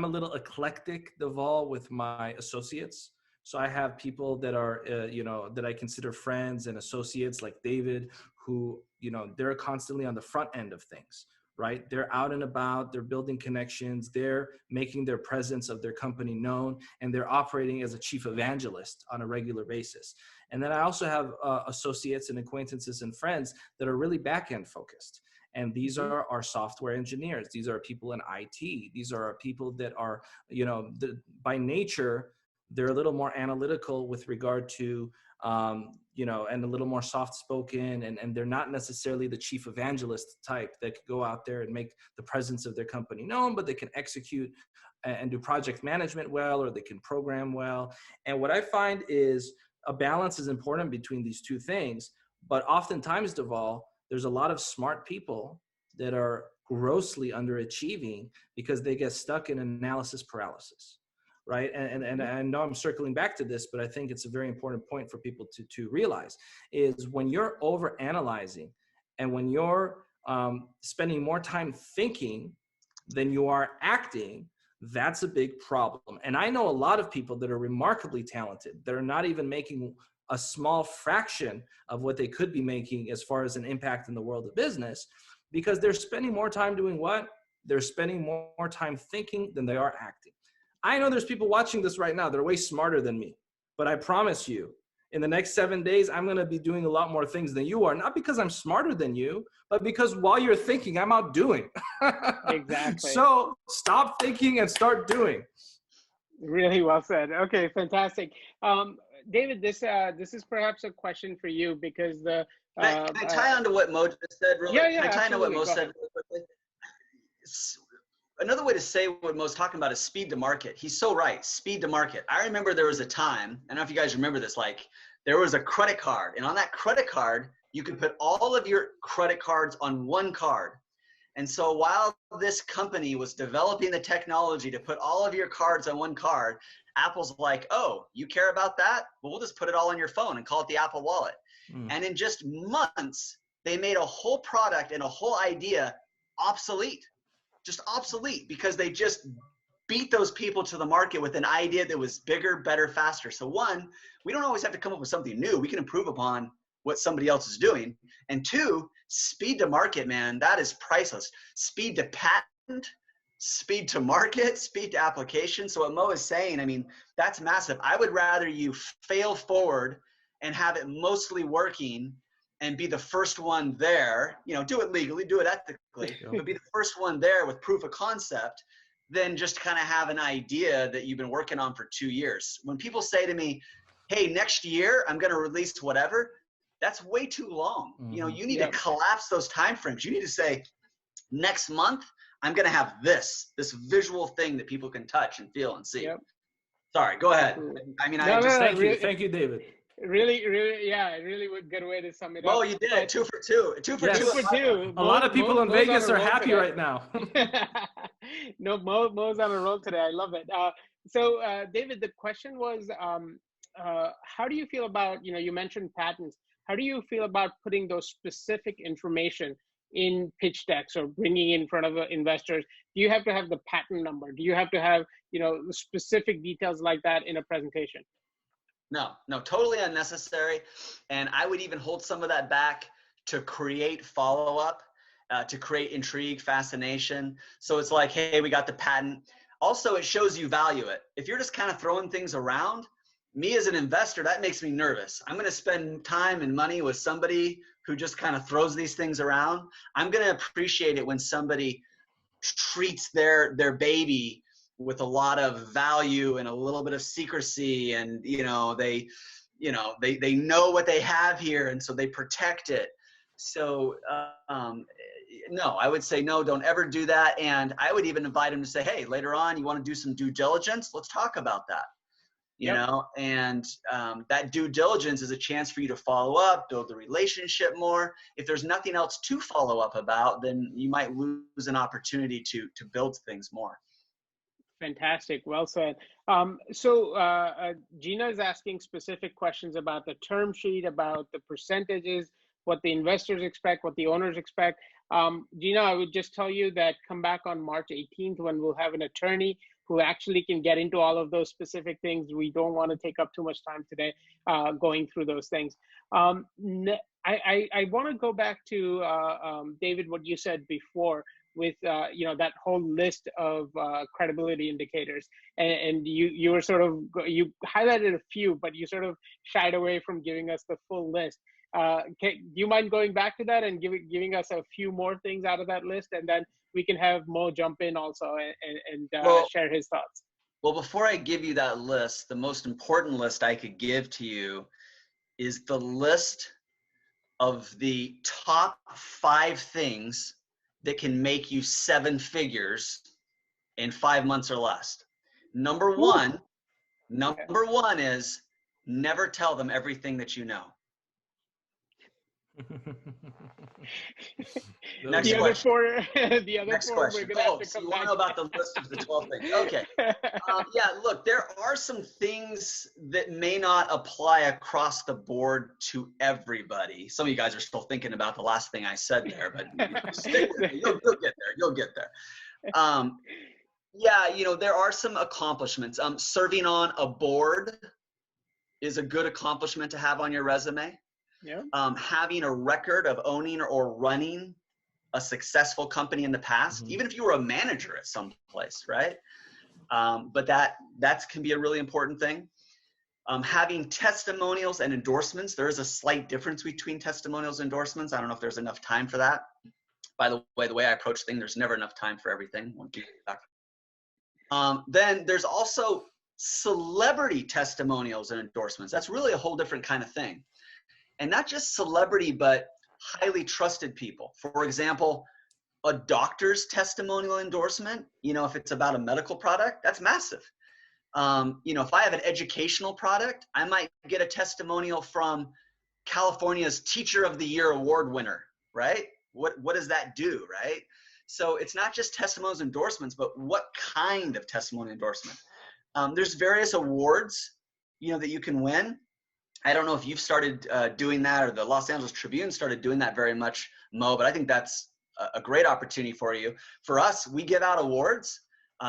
a little eclectic, Deval, with my associates. So I have people that are, that I consider friends and associates like David, who, they're constantly on the front end of things, right? They're out and about, they're building connections, they're making their presence of their company known, and they're operating as a chief evangelist on a regular basis. And then I also have associates and acquaintances and friends that are really back-end focused. And these are our software engineers. These are people in IT. These are people that are, by nature, they're a little more analytical with regard to, and a little more soft-spoken, and they're not necessarily the chief evangelist type that could go out there and make the presence of their company known, but they can execute and do project management well, or they can program well. And what I find is a balance is important between these two things, but oftentimes, Deval, there's a lot of smart people that are grossly underachieving because they get stuck in analysis paralysis. Right. And I know I'm circling back to this, but I think it's a very important point for people to realize is when you're over analyzing and when you're spending more time thinking than you are acting, that's a big problem. And I know a lot of people that are remarkably talented that are not even making a small fraction of what they could be making as far as an impact in the world of business, because they're spending more time doing what? They're spending more time thinking than they are acting. I know there's people watching this right now that are way smarter than me, but I promise you, in the next 7 days, I'm going to be doing a lot more things than you are, not because I'm smarter than you, but because while you're thinking, I'm out doing. Exactly. So stop thinking and start doing. Really well said. Okay, fantastic. David, this is perhaps a question for you because Can I tie on to what Mo just said? Really? Yeah, Can I tie on to what Mo said really quickly? Another way to say what Mo's talking about is speed to market. He's so right. Speed to market. I remember there was a time, I don't know if you guys remember this, like there was a credit card, and on that credit card, you could put all of your credit cards on one card. And so while this company was developing the technology to put all of your cards on one card, Apple's like, oh, you care about that? Well, we'll just put it all on your phone and call it the Apple Wallet. And in just months, they made a whole product and a whole idea obsolete, just obsolete, because they just beat those people to the market with an idea that was bigger, better, faster. So one, we don't always have to come up with something new. We can improve upon what somebody else is doing. And two, speed to market, man, that is priceless. Speed to patent, speed to market, speed to application. So what Mo is saying, I mean, that's massive. I would rather you fail forward and have it mostly working and be the first one there, you know, do it legally, do it ethically, but be the first one there with proof of concept than just kind of have an idea that you've been working on for 2 years. When people say to me, hey, next year I'm going to release whatever, that's way too long. You know, you need to collapse those time frames. You need to say, next month, I'm going to have this visual thing that people can touch and feel and see. Sorry, go ahead. I mean, Thank you, David. Really, yeah, really good way to sum it up. Oh, you did it. 2 for 2. 2 for 2. A lot of people in Vegas are happy right now. No, Mo's on a roll today. I love it. So, David, the question was, how do you feel about, you mentioned patents. How do you feel about putting those specific information in pitch decks or bringing in front of investors? Do you have to have the patent number? Do you have to have, specific details like that in a presentation? No, totally unnecessary. And I would even hold some of that back to create follow-up, to create intrigue, fascination. So it's like, hey, we got the patent. Also, it shows you value it. If you're just kind of throwing things around, me as an investor, that makes me nervous. I'm going to spend time and money with somebody who just kind of throws these things around. I'm going to appreciate it when somebody treats their baby with a lot of value and a little bit of secrecy, and they know what they have here, and so they protect it. So no, I would say no, don't ever do that. And I would even invite them to say, hey, later on, you want to do some due diligence? Let's talk about that. And that due diligence is a chance for you to follow up, build the relationship more. If there's nothing else to follow up about, then you might lose an opportunity to build things more. Fantastic. Well said. So Gina is asking specific questions about the term sheet, about the percentages, what the investors expect, what the owners expect. Gina, I would just tell you that come back on March 18th when we'll have an attorney who actually can get into all of those specific things. We don't want to take up too much time today going through those things. I want to go back to, David, what you said before with that whole list of credibility indicators, and you were you highlighted a few, but you sort of shied away from giving us the full list. Do you mind going back to that and giving us a few more things out of that list, and then we can have Mo jump in also and share his thoughts? Well, before I give you that list, the most important list I could give to you is the list of the top 5 things that can make you 7 figures in 5 months or less. Number one is never tell them everything that you know. Next question. Next question. So you want to know about the list of the 12 things. Okay. Yeah, look, there are some things that may not apply across the board to everybody. Some of you guys are still thinking about the last thing I said there, but stick with me. You'll get there. Yeah, there are some accomplishments. Serving on a board is a good accomplishment to have on your resume. Yeah. Having a record of owning or running a successful company in the past, even if you were a manager at some place, right? But that can be a really important thing. Having testimonials and endorsements. There is a slight difference between testimonials and endorsements. I don't know if there's enough time for that. By the way I approach things, there's never enough time for everything. Then there's also celebrity testimonials and endorsements. That's really a whole different kind of thing. And not just celebrity, but highly trusted people. For example, a doctor's testimonial endorsement, if it's about a medical product, that's massive. If I have an educational product, I might get a testimonial from California's Teacher of the Year award winner, right? What does that do, right? So it's not just testimonials, endorsements, but what kind of testimony endorsement? There's various awards, that you can win. I don't know if you've started doing that, or the Los Angeles Tribune started doing that very much, Mo, but I think that's a great opportunity for you. For us, we give out awards.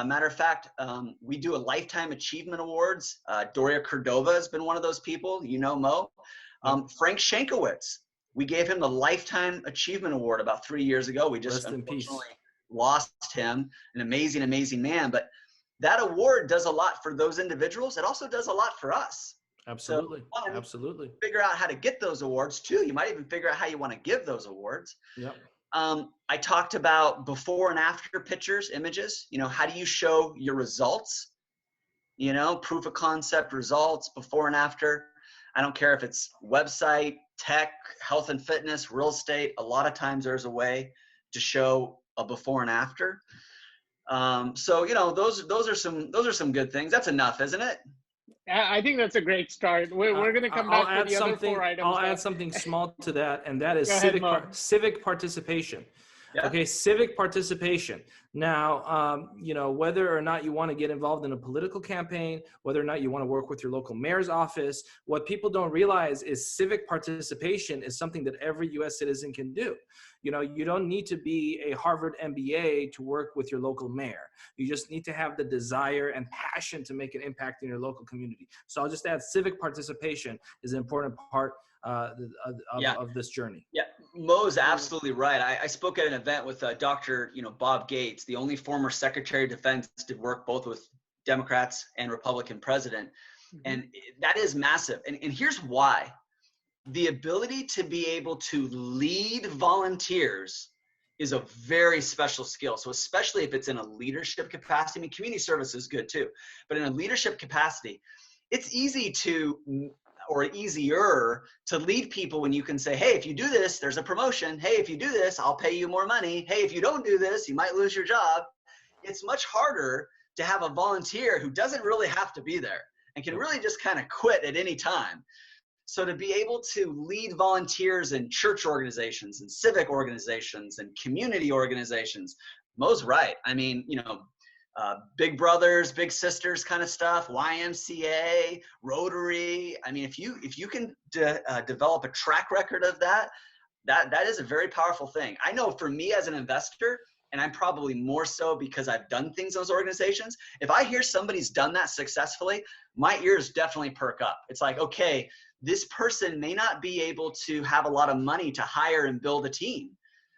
Matter of fact, we do a Lifetime Achievement Awards. Doria Cordova has been one of those people, Mo. Frank Shankowitz, we gave him the Lifetime Achievement Award about 3 years ago. We just unfortunately lost him, an amazing, amazing man. But that award does a lot for those individuals. It also does a lot for us. Absolutely. So, one, absolutely. Figure out how to get those awards. Two, you might even figure out how you want to give those awards. Yep. I talked about before and after pictures, images. How do you show your results? Proof of concept results, before and after. I don't care if it's website, tech, health and fitness, real estate. A lot of times there's a way to show a before and after. So those are some good things. That's enough, isn't it? I think that's a great start. We're going to come back to the other 4 items. I'll add something small to that, and that is civic participation. Yeah. Okay, civic participation. Now, whether or not you want to get involved in a political campaign, whether or not you want to work with your local mayor's office, what people don't realize is civic participation is something that every U.S. citizen can do. You don't need to be a Harvard MBA to work with your local mayor. You just need to have the desire and passion to make an impact in your local community. So I'll just add civic participation is an important part of this journey. Yeah, Mo's absolutely right. I spoke at an event with Dr. Bob Gates, the only former Secretary of Defense, did work both with Democrats and Republican president. And that is massive. And here's why. The ability to be able to lead volunteers is a very special skill. So especially if it's in a leadership capacity, I mean, community service is good too, but in a leadership capacity, it's easy or easier to lead people when you can say, hey, if you do this, there's a promotion. Hey, if you do this, I'll pay you more money. Hey, if you don't do this, you might lose your job. It's much harder to have a volunteer who doesn't really have to be there and can really just kind of quit at any time. So to be able to lead volunteers in church organizations and civic organizations and community organizations, Mo's right. I mean, big brothers, big sisters kind of stuff, YMCA, Rotary. I mean, if you can develop a track record of that is a very powerful thing. I know for me as an investor, and I'm probably more so because I've done things in those organizations, if I hear somebody's done that successfully, my ears definitely perk up. It's like, okay, this person may not be able to have a lot of money to hire and build a team.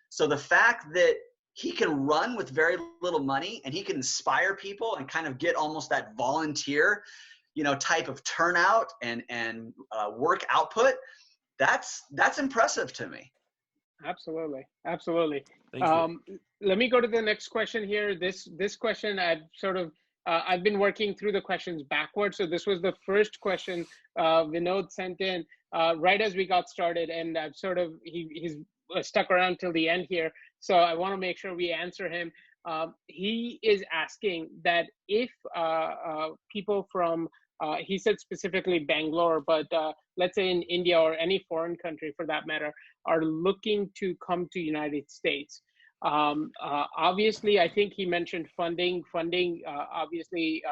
So the fact that he can run with very little money and he can inspire people and kind of get almost that volunteer, type of turnout and work output, that's impressive to me. Absolutely. Absolutely. Thank you. Let me go to the next question here. This question I've been working through the questions backwards. So this was the first question Vinod sent in right as we got started, and I've he's stuck around till the end here. So I want to make sure we answer him. He is asking that if people from, he said specifically Bangalore, but let's say in India or any foreign country for that matter, are looking to come to United States. Obviously, I think he mentioned funding. Obviously,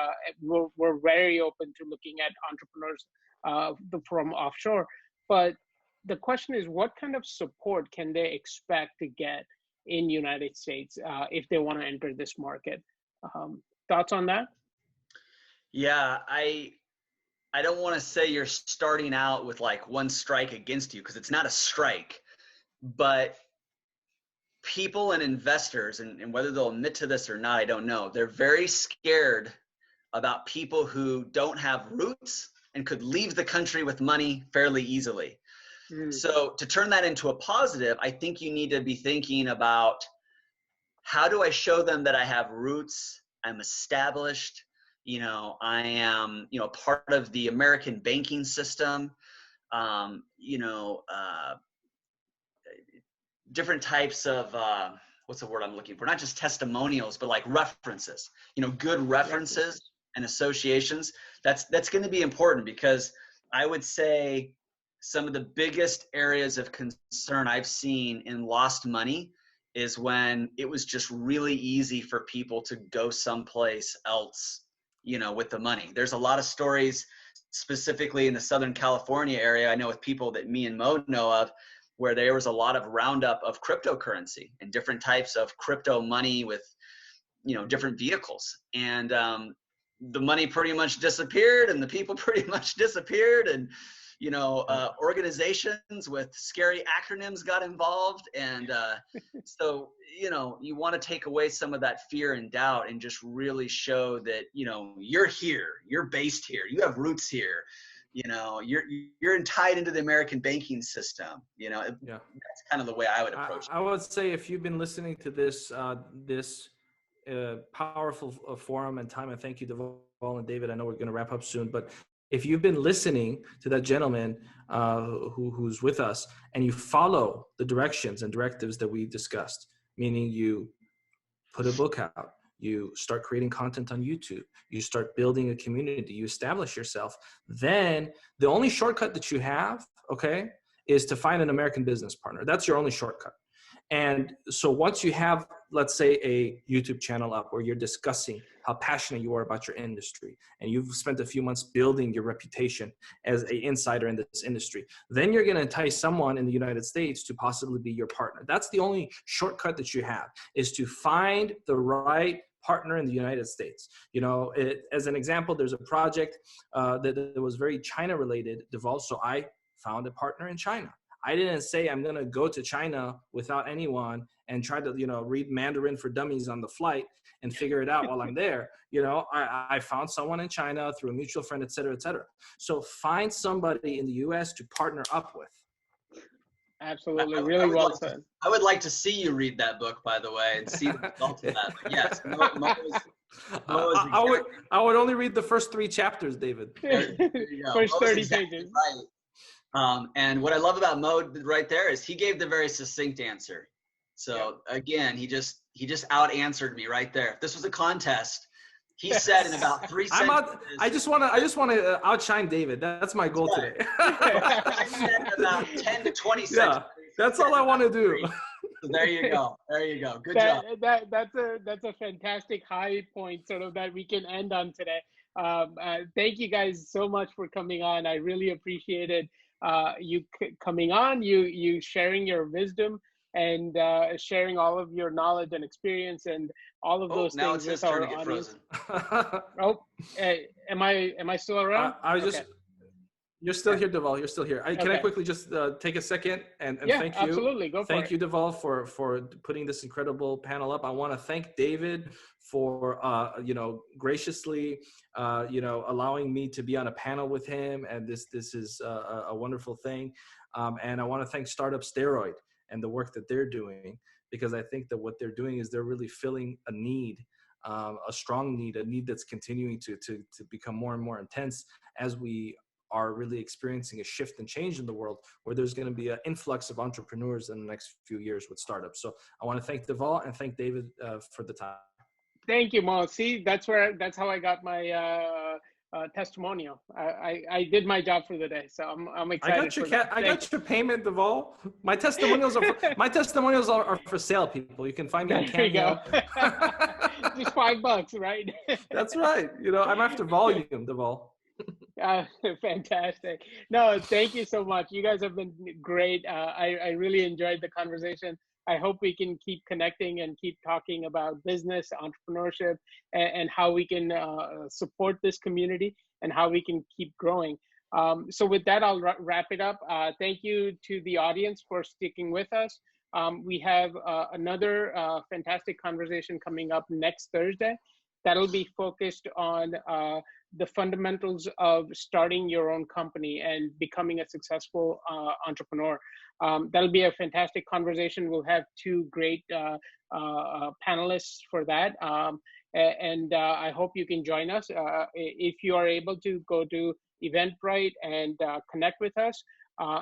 we're very open to looking at entrepreneurs from offshore. But the question is, what kind of support can they expect to get in United States if they want to enter this market? Thoughts on that? Yeah, I don't want to say you're starting out with like one strike against you, because it's not a strike, but people and investors, and whether they'll admit to this or not, I don't know, they're very scared about people who don't have roots and could leave the country with money fairly easily. So to turn that into a positive, I think you need to be thinking about, how do I show them that I have roots, I'm established, I am, part of the American banking system, different types of, what's the word I'm looking for? Not just testimonials, but like references, good references and associations. That's going to be important, because I would say some of the biggest areas of concern I've seen in lost money is when it was just really easy for people to go someplace else, you know, with the money. There's a lot of stories specifically in the Southern California area, I know with people that me and Mo know of, where there was a lot of roundup of cryptocurrency and different types of crypto money with, you know, different vehicles. And the money pretty much disappeared and the people pretty much disappeared. And, you know, organizations with scary acronyms got involved. And so, you know, you want to take away some of that fear and doubt and just really show that, you know, you're here, you're based here, you have roots here. You know, you're tied into the American banking system. You know, that's kind of the way I would approach it. I would say if you've been listening to this powerful forum and time, and thank you, Deval and David. I know we're going to wrap up soon, but if you've been listening to that gentleman who's with us, and you follow the directions and directives that we discussed, meaning you put a book out, you start creating content on YouTube, you start building a community, you establish yourself, then the only shortcut that you have, okay, is to find an American business partner. That's your only shortcut. And so once you have, let's say, a YouTube channel up where you're discussing how passionate you are about your industry, and you've spent a few months building your reputation as an insider in this industry, then you're going to entice someone in the United States to possibly be your partner. That's the only shortcut that you have, is to find the right partner in the United States. You know, as an example, there's a project that was very China related, Deval. So I found a partner in China. I didn't say I'm going to go to China without anyone and try to, you know, read Mandarin for Dummies on the flight and figure it out while I'm there. You know, I found someone in China through a mutual friend, et cetera, et cetera. So find somebody in the US to partner up with. Absolutely. Really well said. I would like to see you read that book, by the way, and see the result of that. But yes, I would only read the first 3 chapters, David. There you go. First 30 exactly pages. Right. And what I love about Mo right there is he gave the very succinct answer. So again, he just out answered me right there. If this was a contest, he said in about 3 sentences. I just want to outshine David. That's my goal today. I said in about 10 to 20 seconds. That's all I want to do. So there you go. There you go. Good job. That's a fantastic high point sort of that we can end on today. Thank you guys so much for coming on. I really appreciated you coming on, you sharing your wisdom and sharing all of your knowledge and experience and all of those now things it's with his turn our to get audience. frozen. Am I still around? You're still here, Deval. You're still here. Can I quickly just take a second and thank you? Absolutely. Go for it. Thank you, Deval, for putting this incredible panel up. I want to thank David for graciously allowing me to be on a panel with him, and this is a wonderful thing. And I want to thank Startup Steroid and the work that they're doing, because I think that what they're doing is they're really filling a need, a strong need, a need that's continuing to become more and more intense as we are really experiencing a shift and change in the world, where there's going to be an influx of entrepreneurs in the next few years with startups. So I want to thank Deval and thank David for the time. Thank you, Mo. See, that's how I got my testimonial. I did my job for the day, so I'm excited. I got your payment, Deval. My testimonials are for sale, people. You can find me on Cameo. Just $5, right? That's right. I'm after volume, Deval. Fantastic. No, thank you so much. You guys have been great. I really enjoyed the conversation. I hope we can keep connecting and keep talking about business, entrepreneurship, and how we can support this community and how we can keep growing. So with that, I'll wrap it up. Thank you to the audience for sticking with us. We have another fantastic conversation coming up next Thursday. That'll be focused on the fundamentals of starting your own company and becoming a successful entrepreneur. That'll be a fantastic conversation. We'll have 2 great panelists for that. And I hope you can join us. If you are able to, go to Eventbrite and connect with us.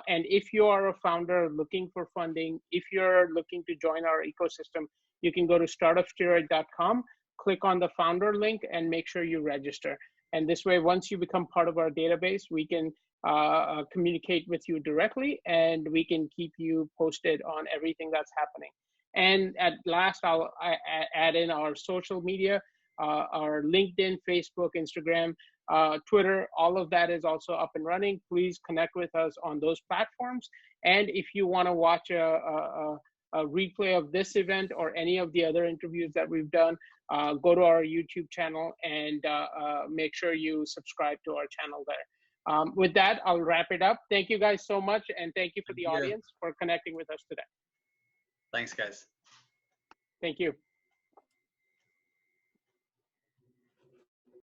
And if you are a founder looking for funding, if you're looking to join our ecosystem, you can go to startupsteroid.com, click on the founder link, and make sure you register. And this way, once you become part of our database, we can communicate with you directly, and we can keep you posted on everything that's happening. And at last, I'll add in our social media, our LinkedIn, Facebook, Instagram, Twitter. All of that is also up and running. Please connect with us on those platforms. And if you want to watch a replay of this event or any of the other interviews that we've done, go to our YouTube channel and make sure you subscribe to our channel there. With that, I'll wrap it up. Thank you guys so much. And thank you for the audience for connecting with us today. Thanks, guys. Thank you.